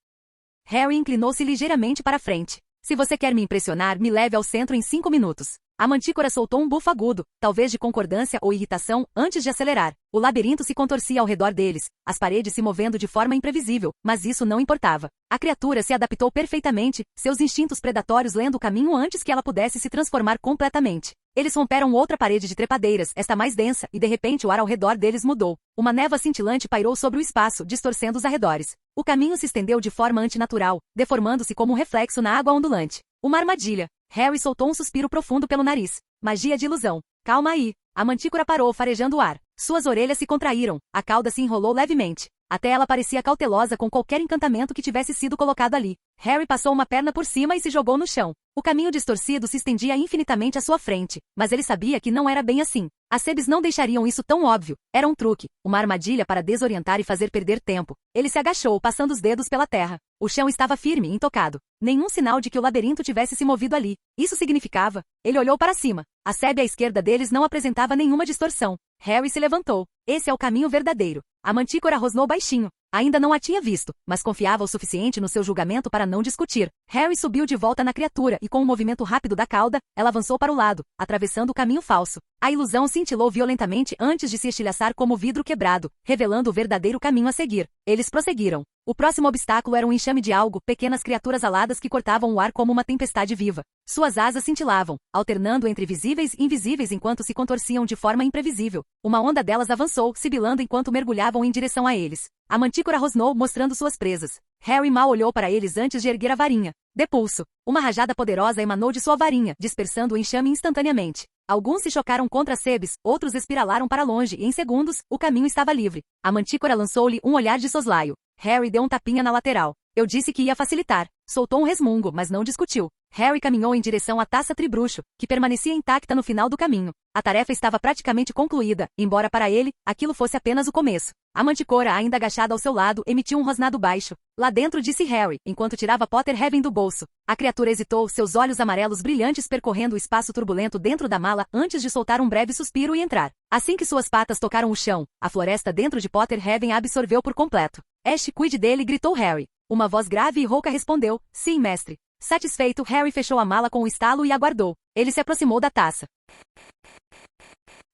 Harry inclinou-se ligeiramente para frente. Se você quer me impressionar, me leve ao centro em 5 minutos. A mantícora soltou um bufo agudo, talvez de concordância ou irritação, antes de acelerar. O labirinto se contorcia ao redor deles, as paredes se movendo de forma imprevisível, mas isso não importava. A criatura se adaptou perfeitamente, seus instintos predatórios lendo o caminho antes que ela pudesse se transformar completamente. Eles romperam outra parede de trepadeiras, esta mais densa, e de repente o ar ao redor deles mudou. Uma névoa cintilante pairou sobre o espaço, distorcendo os arredores. O caminho se estendeu de forma antinatural, deformando-se como um reflexo na água ondulante. Uma armadilha. Harry soltou um suspiro profundo pelo nariz. Magia de ilusão. Calma aí. A mantícora parou, farejando o ar. Suas orelhas se contraíram, a cauda se enrolou levemente. Até ela parecia cautelosa com qualquer encantamento que tivesse sido colocado ali. Harry passou uma perna por cima e se jogou no chão. O caminho distorcido se estendia infinitamente à sua frente, mas ele sabia que não era bem assim. As sebes não deixariam isso tão óbvio. Era um truque, uma armadilha para desorientar e fazer perder tempo. Ele se agachou, passando os dedos pela terra. O chão estava firme, intocado. Nenhum sinal de que o labirinto tivesse se movido ali. Isso significava... Ele olhou para cima. A sebe à esquerda deles não apresentava nenhuma distorção. Harry se levantou. Esse é o caminho verdadeiro. A mantícora rosnou baixinho. Ainda não a tinha visto, mas confiava o suficiente no seu julgamento para não discutir. Harry subiu de volta na criatura e com um movimento rápido da cauda, ela avançou para o lado, atravessando o caminho falso. A ilusão cintilou violentamente antes de se estilhaçar como vidro quebrado, revelando o verdadeiro caminho a seguir. Eles prosseguiram. O próximo obstáculo era um enxame de algo, pequenas criaturas aladas que cortavam o ar como uma tempestade viva. Suas asas cintilavam, alternando entre visíveis e invisíveis enquanto se contorciam de forma imprevisível. Uma onda delas avançou, sibilando enquanto mergulhavam em direção a eles. A mantícora rosnou, mostrando suas presas. Harry mal olhou para eles antes de erguer a varinha. De pulso. Uma rajada poderosa emanou de sua varinha, dispersando o enxame instantaneamente. Alguns se chocaram contra as sebes, outros espiralaram para longe e em segundos, o caminho estava livre. A mantícora lançou-lhe um olhar de soslaio. Harry deu um tapinha na lateral. Eu disse que ia facilitar. Soltou um resmungo, mas não discutiu. Harry caminhou em direção à taça tribruxo, que permanecia intacta no final do caminho. A tarefa estava praticamente concluída, embora para ele, aquilo fosse apenas o começo. A manticora, ainda agachada ao seu lado, emitiu um rosnado baixo. Lá dentro, disse Harry, enquanto tirava Potterheaven do bolso. A criatura hesitou, seus olhos amarelos brilhantes percorrendo o espaço turbulento dentro da mala antes de soltar um breve suspiro e entrar. Assim que suas patas tocaram o chão, a floresta dentro de Potterheaven a absorveu por completo. Ash, cuide dele, gritou Harry. Uma voz grave e rouca respondeu, sim, mestre. Satisfeito, Harry fechou a mala com um estalo e aguardou. Ele se aproximou da taça.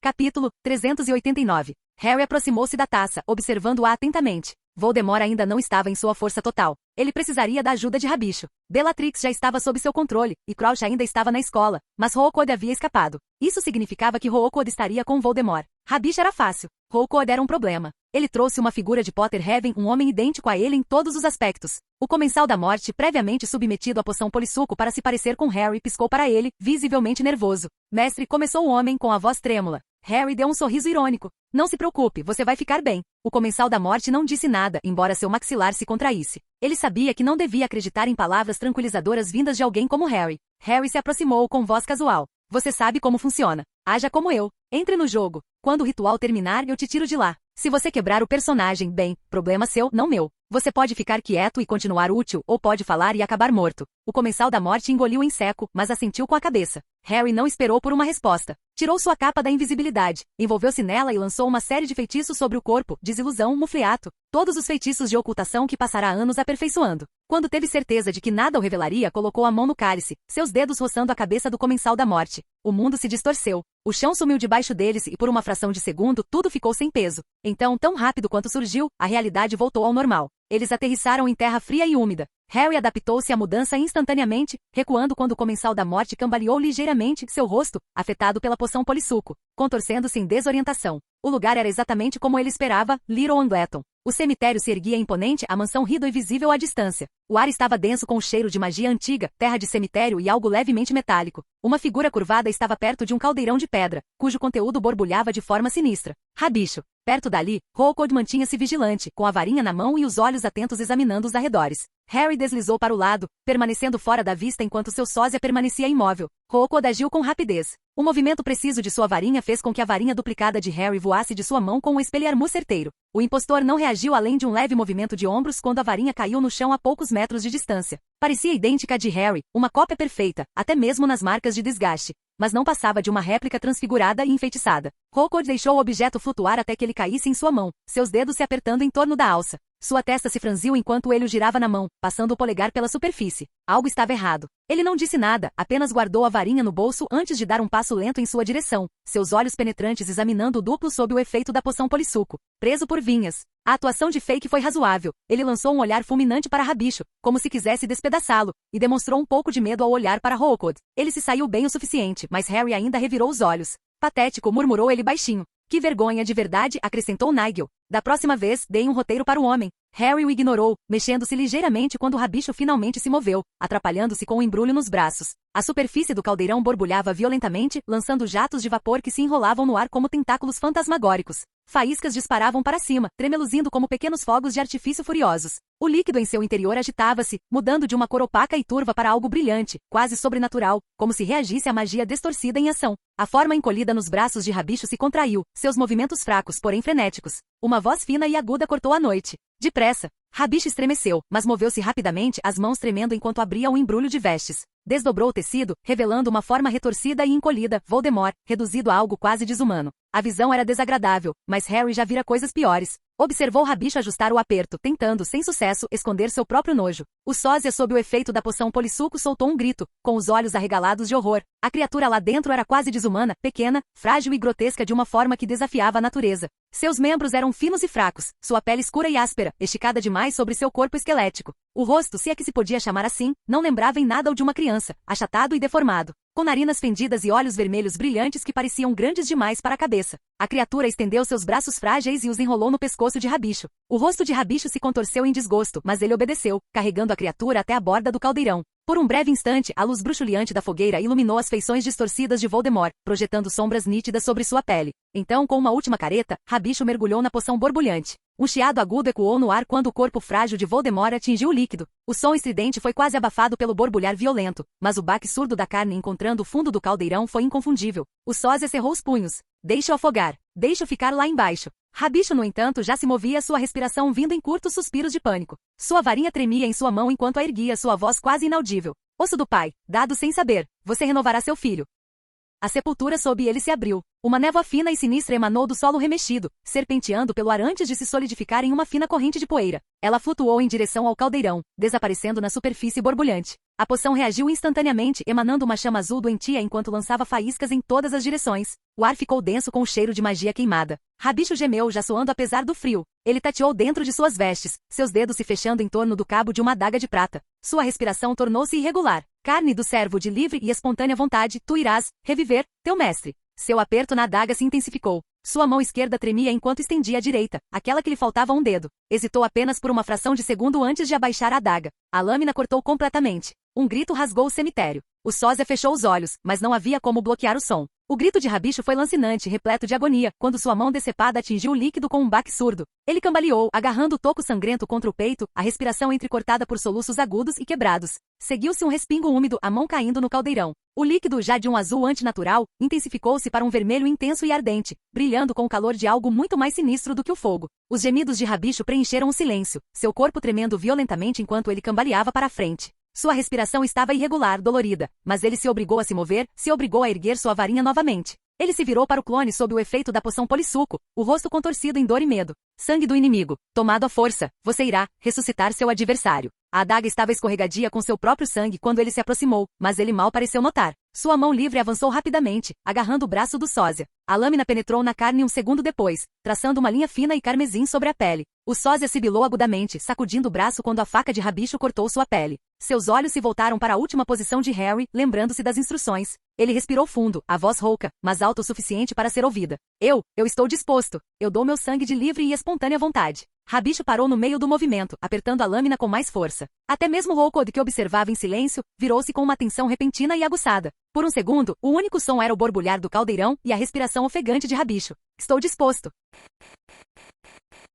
Capítulo 389. Harry aproximou-se da taça, observando-a atentamente. Voldemort ainda não estava em sua força total. Ele precisaria da ajuda de Rabicho. Bellatrix já estava sob seu controle, e Crouch ainda estava na escola, mas Rookwood havia escapado. Isso significava que Rookwood estaria com Voldemort. Rabicho era fácil. Rookwood era um problema. Ele trouxe uma figura de Potterheaven, um homem idêntico a ele em todos os aspectos. O Comensal da Morte, previamente submetido à poção polissuco para se parecer com Harry, piscou para ele, visivelmente nervoso. Mestre, começou o homem com a voz trêmula. Harry deu um sorriso irônico. Não se preocupe, você vai ficar bem. O Comensal da Morte não disse nada, embora seu maxilar se contraísse. Ele sabia que não devia acreditar em palavras tranquilizadoras vindas de alguém como Harry. Harry se aproximou com voz casual. Você sabe como funciona. Haja como eu. Entre no jogo. Quando o ritual terminar, eu te tiro de lá. Se você quebrar o personagem, bem, problema seu, não meu. Você pode ficar quieto e continuar útil, ou pode falar e acabar morto. O Comensal da Morte engoliu em seco, mas assentiu com a cabeça. Harry não esperou por uma resposta. Tirou sua capa da invisibilidade, envolveu-se nela e lançou uma série de feitiços sobre o corpo, desilusão, mufliato. Todos os feitiços de ocultação que passará anos aperfeiçoando. Quando teve certeza de que nada o revelaria, colocou a mão no cálice, seus dedos roçando a cabeça do Comensal da Morte. O mundo se distorceu. O chão sumiu debaixo deles e por uma fração de segundo tudo ficou sem peso. Então, tão rápido quanto surgiu, a realidade voltou ao normal. Eles aterrissaram em terra fria e úmida. Harry adaptou-se à mudança instantaneamente, recuando quando o Comensal da Morte cambaleou ligeiramente, seu rosto, afetado pela poção polissuco, contorcendo-se em desorientação. O lugar era exatamente como ele esperava, Little Angleton. O cemitério se erguia imponente, a mansão Riddle visível à distância. O ar estava denso com o cheiro de magia antiga, terra de cemitério e algo levemente metálico. Uma figura curvada estava perto de um caldeirão de pedra, cujo conteúdo borbulhava de forma sinistra. Rabicho. Perto dali, Rookwood mantinha-se vigilante, com a varinha na mão e os olhos atentos examinando os arredores. Harry deslizou para o lado, permanecendo fora da vista enquanto seu sósia permanecia imóvel. Rookwood agiu com rapidez. O movimento preciso de sua varinha fez com que a varinha duplicada de Harry voasse de sua mão com um espelharmu certeiro. O impostor não reagiu além de um leve movimento de ombros quando a varinha caiu no chão a poucos metros de distância. Parecia idêntica à de Harry, uma cópia perfeita, até mesmo nas marcas de desgaste, mas não passava de uma réplica transfigurada e enfeitiçada. Rookwood deixou o objeto flutuar até que ele caísse em sua mão, seus dedos se apertando em torno da alça. Sua testa se franziu enquanto ele o girava na mão, passando o polegar pela superfície. Algo estava errado. Ele não disse nada, apenas guardou a varinha no bolso antes de dar um passo lento em sua direção, seus olhos penetrantes examinando o duplo sob o efeito da poção polissuco. Preso por vinhas. A atuação de Fake foi razoável. Ele lançou um olhar fulminante para Rabicho, como se quisesse despedaçá-lo, e demonstrou um pouco de medo ao olhar para Rookwood. Ele se saiu bem o suficiente, mas Harry ainda revirou os olhos. Patético, murmurou ele baixinho. Que vergonha de verdade, acrescentou Nigel. Da próxima vez, dei um roteiro para o homem. Harry o ignorou, mexendo-se ligeiramente quando o Rabicho finalmente se moveu, atrapalhando-se com o embrulho nos braços. A superfície do caldeirão borbulhava violentamente, lançando jatos de vapor que se enrolavam no ar como tentáculos fantasmagóricos. Faíscas disparavam para cima, tremeluzindo como pequenos fogos de artifício furiosos. O líquido em seu interior agitava-se, mudando de uma cor opaca e turva para algo brilhante, quase sobrenatural, como se reagisse à magia distorcida em ação. A forma encolhida nos braços de Rabicho se contraiu, seus movimentos fracos, porém frenéticos. Uma voz fina e aguda cortou a noite. Depressa. Rabicho estremeceu, mas moveu-se rapidamente, as mãos tremendo enquanto abria um embrulho de vestes. Desdobrou o tecido, revelando uma forma retorcida e encolhida, Voldemort, reduzido a algo quase desumano. A visão era desagradável, mas Harry já vira coisas piores. Observou Rabicho ajustar o aperto, tentando, sem sucesso, esconder seu próprio nojo. O sósia, sob o efeito da poção polissuco, soltou um grito, com os olhos arregalados de horror. A criatura lá dentro era quase desumana, pequena, frágil e grotesca de uma forma que desafiava a natureza. Seus membros eram finos e fracos, sua pele escura e áspera, esticada demais sobre seu corpo esquelético. O rosto, se é que se podia chamar assim, não lembrava em nada o de uma criança, achatado e deformado, com narinas fendidas e olhos vermelhos brilhantes que pareciam grandes demais para a cabeça. A criatura estendeu seus braços frágeis e os enrolou no pescoço de Rabicho. O rosto de Rabicho se contorceu em desgosto, mas ele obedeceu, carregando a criatura até a borda do caldeirão. Por um breve instante, a luz bruxuleante da fogueira iluminou as feições distorcidas de Voldemort, projetando sombras nítidas sobre sua pele. Então, com uma última careta, Rabicho mergulhou na poção borbulhante. Um chiado agudo ecoou no ar quando o corpo frágil de Voldemort atingiu o líquido. O som estridente foi quase abafado pelo borbulhar violento, mas o baque surdo da carne encontrando o fundo do caldeirão foi inconfundível. O sósia cerrou os punhos. Deixe-o afogar. Deixe-o ficar lá embaixo. Rabicho, no entanto, já se movia, sua respiração vindo em curtos suspiros de pânico. Sua varinha tremia em sua mão enquanto a erguia, sua voz quase inaudível. Osso do pai, dado sem saber, você renovará seu filho. A sepultura sob ele se abriu. Uma névoa fina e sinistra emanou do solo remexido, serpenteando pelo ar antes de se solidificar em uma fina corrente de poeira. Ela flutuou em direção ao caldeirão, desaparecendo na superfície borbulhante. A poção reagiu instantaneamente, emanando uma chama azul doentia enquanto lançava faíscas em todas as direções. O ar ficou denso com o cheiro de magia queimada. Rabicho gemeu, já suando apesar do frio. Ele tateou dentro de suas vestes, seus dedos se fechando em torno do cabo de uma adaga de prata. Sua respiração tornou-se irregular. Carne do servo de livre e espontânea vontade, tu irás reviver teu mestre. Seu aperto na adaga se intensificou. Sua mão esquerda tremia enquanto estendia a direita, aquela que lhe faltava um dedo. Hesitou apenas por uma fração de segundo antes de abaixar a adaga. A lâmina cortou completamente. Um grito rasgou o cemitério. O sósia fechou os olhos, mas não havia como bloquear o som. O grito de Rabicho foi lancinante, repleto de agonia, quando sua mão decepada atingiu o líquido com um baque surdo. Ele cambaleou, agarrando o toco sangrento contra o peito, a respiração entrecortada por soluços agudos e quebrados. Seguiu-se um respingo úmido, a mão caindo no caldeirão. O líquido, já de um azul antinatural, intensificou-se para um vermelho intenso e ardente, brilhando com o calor de algo muito mais sinistro do que o fogo. Os gemidos de Rabicho preencheram o silêncio, seu corpo tremendo violentamente enquanto ele cambaleava para a frente. Sua respiração estava irregular, dolorida, mas ele se obrigou a se mover, se obrigou a erguer sua varinha novamente. Ele se virou para o clone sob o efeito da poção polissuco, o rosto contorcido em dor e medo. Sangue do inimigo. Tomado à força, você irá ressuscitar seu adversário. A adaga estava escorregadia com seu próprio sangue quando ele se aproximou, mas ele mal pareceu notar. Sua mão livre avançou rapidamente, agarrando o braço do sósia. A lâmina penetrou na carne um segundo depois, traçando uma linha fina e carmesim sobre a pele. O sósia sibilou agudamente, sacudindo o braço quando a faca de Rabicho cortou sua pele. Seus olhos se voltaram para a última posição de Harry, lembrando-se das instruções. Ele respirou fundo, a voz rouca, mas alta o suficiente para ser ouvida. Eu estou disposto. Eu dou meu sangue de livre e espontânea vontade. Rabicho parou no meio do movimento, apertando a lâmina com mais força. Até mesmo Roukwood, que observava em silêncio, virou-se com uma atenção repentina e aguçada. Por um segundo, o único som era o borbulhar do caldeirão e a respiração ofegante de Rabicho. Estou disposto.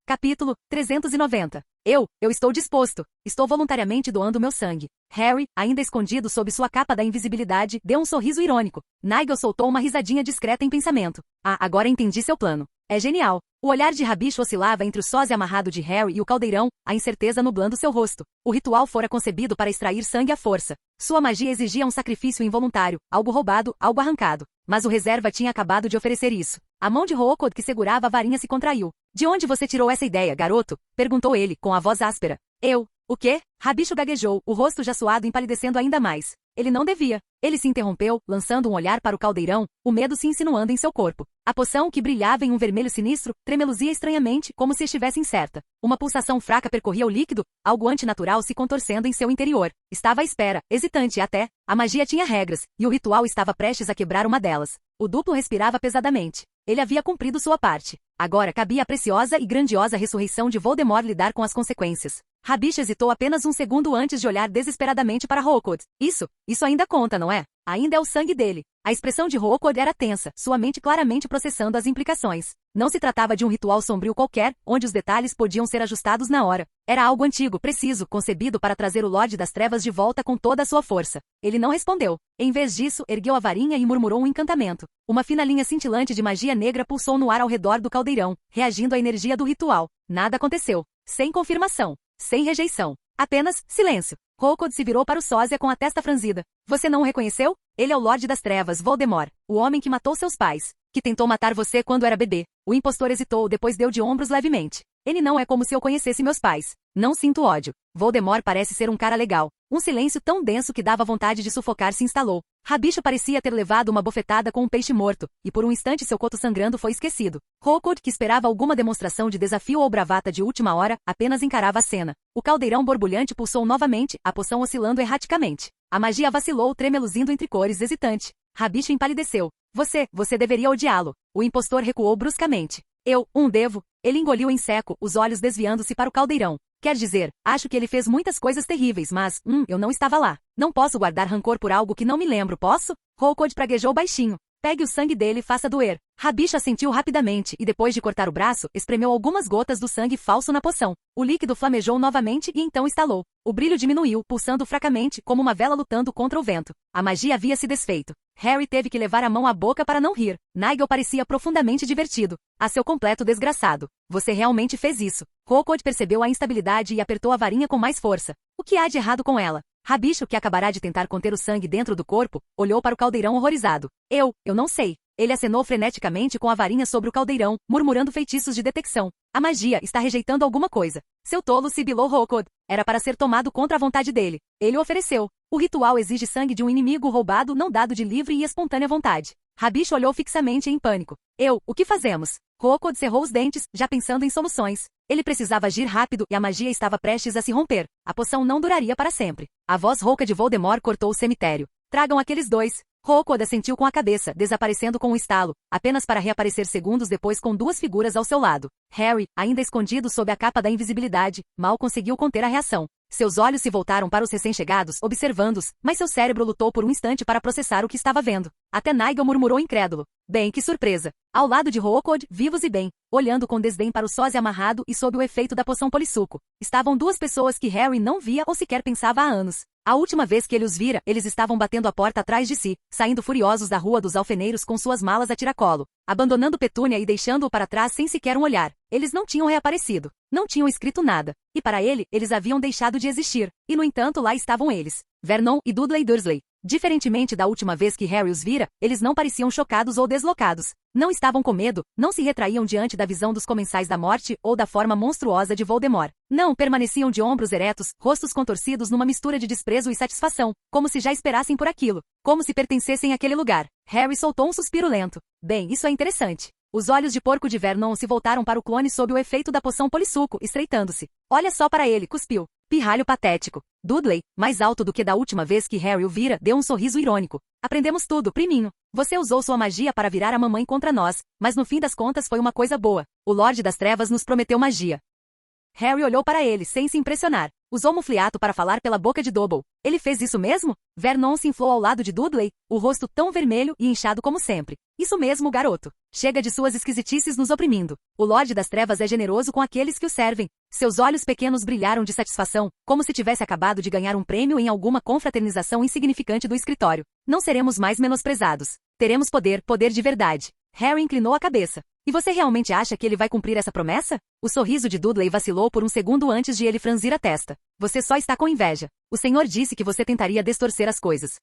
Capítulo 390. Eu estou disposto. Estou voluntariamente doando meu sangue. Harry, ainda escondido sob sua capa da invisibilidade, deu um sorriso irônico. Nigel soltou uma risadinha discreta em pensamento. Ah, agora entendi seu plano. É genial. O olhar de Rabicho oscilava entre o sósia amarrado de Harry e o caldeirão, a incerteza nublando seu rosto. O ritual fora concebido para extrair sangue à força. Sua magia exigia um sacrifício involuntário, algo roubado, algo arrancado. Mas o reserva tinha acabado de oferecer isso. A mão de Roukwood, que segurava a varinha, se contraiu. De onde você tirou essa ideia, garoto? Perguntou ele, com a voz áspera. O quê? Rabicho gaguejou, o rosto já suado empalidecendo ainda mais. Ele não devia. Ele se interrompeu, lançando um olhar para o caldeirão, o medo se insinuando em seu corpo. A poção, que brilhava em um vermelho sinistro, tremeluzia estranhamente, como se estivesse incerta. Uma pulsação fraca percorria o líquido, algo antinatural se contorcendo em seu interior. Estava à espera, hesitante até. A magia tinha regras, e o ritual estava prestes a quebrar uma delas. O duplo respirava pesadamente. Ele havia cumprido sua parte. Agora cabia a preciosa e grandiosa ressurreição de Voldemort lidar com as consequências. Rabicho hesitou apenas um segundo antes de olhar desesperadamente para Roukwood. Isso ainda conta, não é? Ainda é o sangue dele. A expressão de Roukwood era tensa, sua mente claramente processando as implicações. Não se tratava de um ritual sombrio qualquer, onde os detalhes podiam ser ajustados na hora. Era algo antigo, preciso, concebido para trazer o Lorde das Trevas de volta com toda a sua força. Ele não respondeu. Em vez disso, ergueu a varinha e murmurou um encantamento. Uma fina linha cintilante de magia negra pulsou no ar ao redor do caldeirão, reagindo à energia do ritual. Nada aconteceu. Sem confirmação. Sem rejeição. Apenas silêncio. Roukwood se virou para o sósia com a testa franzida. Você não o reconheceu? Ele é o Lorde das Trevas, Voldemort, o homem que matou seus pais, que tentou matar você quando era bebê. O impostor hesitou, depois deu de ombros levemente. Ele não é como se eu conhecesse meus pais. Não sinto ódio. Voldemort parece ser um cara legal. Um silêncio tão denso que dava vontade de sufocar se instalou. Rabicho parecia ter levado uma bofetada com um peixe morto, e por um instante seu coto sangrando foi esquecido. Roukwood, que esperava alguma demonstração de desafio ou bravata de última hora, apenas encarava a cena. O caldeirão borbulhante pulsou novamente, a poção oscilando erraticamente. A magia vacilou, tremeluzindo entre cores, hesitante. Rabicho empalideceu. Você deveria odiá-lo. O impostor recuou bruscamente. Devo. Ele engoliu em seco, os olhos desviando-se para o caldeirão. Quer dizer, acho que ele fez muitas coisas terríveis, mas, eu não estava lá. Não posso guardar rancor por algo que não me lembro, posso? Roukwood praguejou baixinho. Pegue o sangue dele e faça doer. Rabicho assentiu rapidamente e, depois de cortar o braço, espremeu algumas gotas do sangue falso na poção. O líquido flamejou novamente e então estalou. O brilho diminuiu, pulsando fracamente, como uma vela lutando contra o vento. A magia havia se desfeito. Harry teve que levar a mão à boca para não rir. Nigel parecia profundamente divertido. A seu completo desgraçado. Você realmente fez isso. Roukwood percebeu a instabilidade e apertou a varinha com mais força. O que há de errado com ela? Rabicho, que acabará de tentar conter o sangue dentro do corpo, olhou para o caldeirão horrorizado. Eu não sei. Ele acenou freneticamente com a varinha sobre o caldeirão, murmurando feitiços de detecção. A magia está rejeitando alguma coisa. Seu tolo, sibilou Roukwood. Era para ser tomado contra a vontade dele. Ele o ofereceu. O ritual exige sangue de um inimigo roubado, não dado de livre e espontânea vontade. Rabicho olhou fixamente em pânico. O que fazemos? Roukwood cerrou os dentes, já pensando em soluções. Ele precisava agir rápido e a magia estava prestes a se romper. A poção não duraria para sempre. A voz rouca de Voldemort cortou o cemitério. Tragam aqueles dois. Roukwood assentiu com a cabeça, desaparecendo com um estalo, apenas para reaparecer segundos depois com duas figuras ao seu lado. Harry, ainda escondido sob a capa da invisibilidade, mal conseguiu conter a reação. Seus olhos se voltaram para os recém-chegados, observando-os, mas seu cérebro lutou por um instante para processar o que estava vendo. Até Nigel murmurou incrédulo. Bem, que surpresa. Ao lado de Roukwood, vivos e bem, olhando com desdém para o sósia amarrado e sob o efeito da poção polissuco. Estavam duas pessoas que Harry não via ou sequer pensava há anos. A última vez que ele os vira, eles estavam batendo a porta atrás de si, saindo furiosos da Rua dos Alfeneiros com suas malas a tiracolo, abandonando Petúnia e deixando-o para trás sem sequer um olhar. Eles não tinham reaparecido, não tinham escrito nada, e para ele, eles haviam deixado de existir, e no entanto lá estavam eles. Vernon e Dudley Dursley. Diferentemente da última vez que Harry os vira, eles não pareciam chocados ou deslocados. Não estavam com medo, não se retraíam diante da visão dos comensais da morte ou da forma monstruosa de Voldemort. Não, permaneciam de ombros eretos, rostos contorcidos numa mistura de desprezo e satisfação, como se já esperassem por aquilo, como se pertencessem àquele lugar. Harry soltou um suspiro lento. Bem, isso é interessante. Os olhos de porco de Vernon se voltaram para o clone sob o efeito da poção polissuco, estreitando-se. Olha só para ele, cuspiu. Pirralho patético. Dudley, mais alto do que da última vez que Harry o vira, deu um sorriso irônico. Aprendemos tudo, priminho. Você usou sua magia para virar a mamãe contra nós, mas no fim das contas foi uma coisa boa. O Lorde das Trevas nos prometeu magia. Harry olhou para ele, sem se impressionar. Usou Mufliato para falar pela boca de Double. Ele fez isso mesmo? Vernon se inflou ao lado de Dudley, o rosto tão vermelho e inchado como sempre. Isso mesmo, garoto. Chega de suas esquisitices nos oprimindo. O Lorde das Trevas é generoso com aqueles que o servem. Seus olhos pequenos brilharam de satisfação, como se tivesse acabado de ganhar um prêmio em alguma confraternização insignificante do escritório. Não seremos mais menosprezados. Teremos poder, poder de verdade. Harry inclinou a cabeça. E você realmente acha que ele vai cumprir essa promessa? O sorriso de Dudley vacilou por um segundo antes de ele franzir a testa. Você só está com inveja. O senhor disse que você tentaria distorcer as coisas.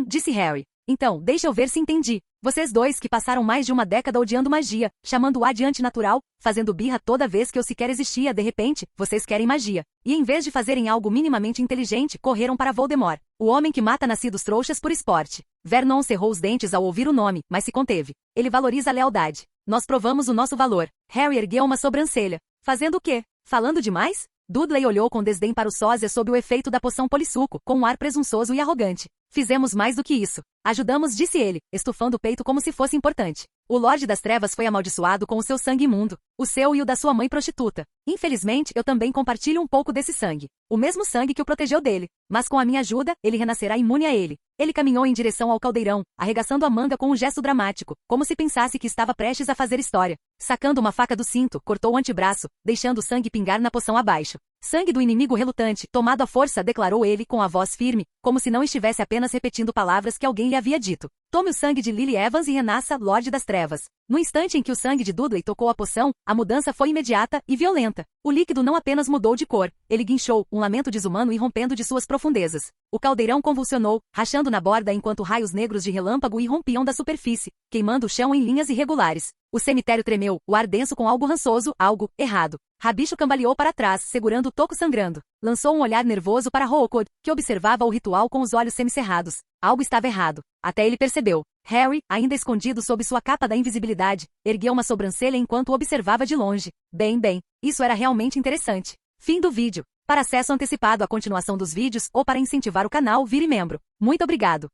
Disse Harry. Então, deixa eu ver se entendi. Vocês dois que passaram mais de uma década odiando magia, chamando-a de antinatural, fazendo birra toda vez que eu sequer existia, de repente, vocês querem magia. E em vez de fazerem algo minimamente inteligente, correram para Voldemort, o homem que mata nascidos trouxas por esporte. Vernon cerrou os dentes ao ouvir o nome, mas se conteve. Ele valoriza a lealdade. Nós provamos o nosso valor. Harry ergueu uma sobrancelha. Fazendo o quê? Falando demais? Dudley olhou com desdém para o sósia sob o efeito da poção polissuco, com um ar presunçoso e arrogante. Fizemos mais do que isso. Ajudamos, disse ele, estufando o peito como se fosse importante. O Lorde das Trevas foi amaldiçoado com o seu sangue imundo, o seu e o da sua mãe prostituta. Infelizmente, eu também compartilho um pouco desse sangue. O mesmo sangue que o protegeu dele. Mas com a minha ajuda, ele renascerá imune a ele. Ele caminhou em direção ao caldeirão, arregaçando a manga com um gesto dramático, como se pensasse que estava prestes a fazer história. Sacando uma faca do cinto, cortou o antebraço, deixando o sangue pingar na poção abaixo. Sangue do inimigo relutante, tomado à força, declarou ele com a voz firme, como se não estivesse apenas repetindo palavras que alguém lhe havia dito. Tome o sangue de Lily Evans e renasça, Lorde das Trevas. No instante em que o sangue de Dudley tocou a poção, a mudança foi imediata e violenta. O líquido não apenas mudou de cor, ele guinchou, um lamento desumano irrompendo de suas profundezas. O caldeirão convulsionou, rachando na borda enquanto raios negros de relâmpago irrompiam da superfície, queimando o chão em linhas irregulares. O cemitério tremeu, o ar denso com algo rançoso, algo errado. Rabicho cambaleou para trás, segurando o toco sangrando. Lançou um olhar nervoso para Hookud, que observava o ritual com os olhos semicerrados. Algo estava errado. Até ele percebeu. Harry, ainda escondido sob sua capa da invisibilidade, ergueu uma sobrancelha enquanto o observava de longe. Bem, isso era realmente interessante. Fim do vídeo. Para acesso antecipado à continuação dos vídeos ou para incentivar o canal, vire membro. Muito obrigado.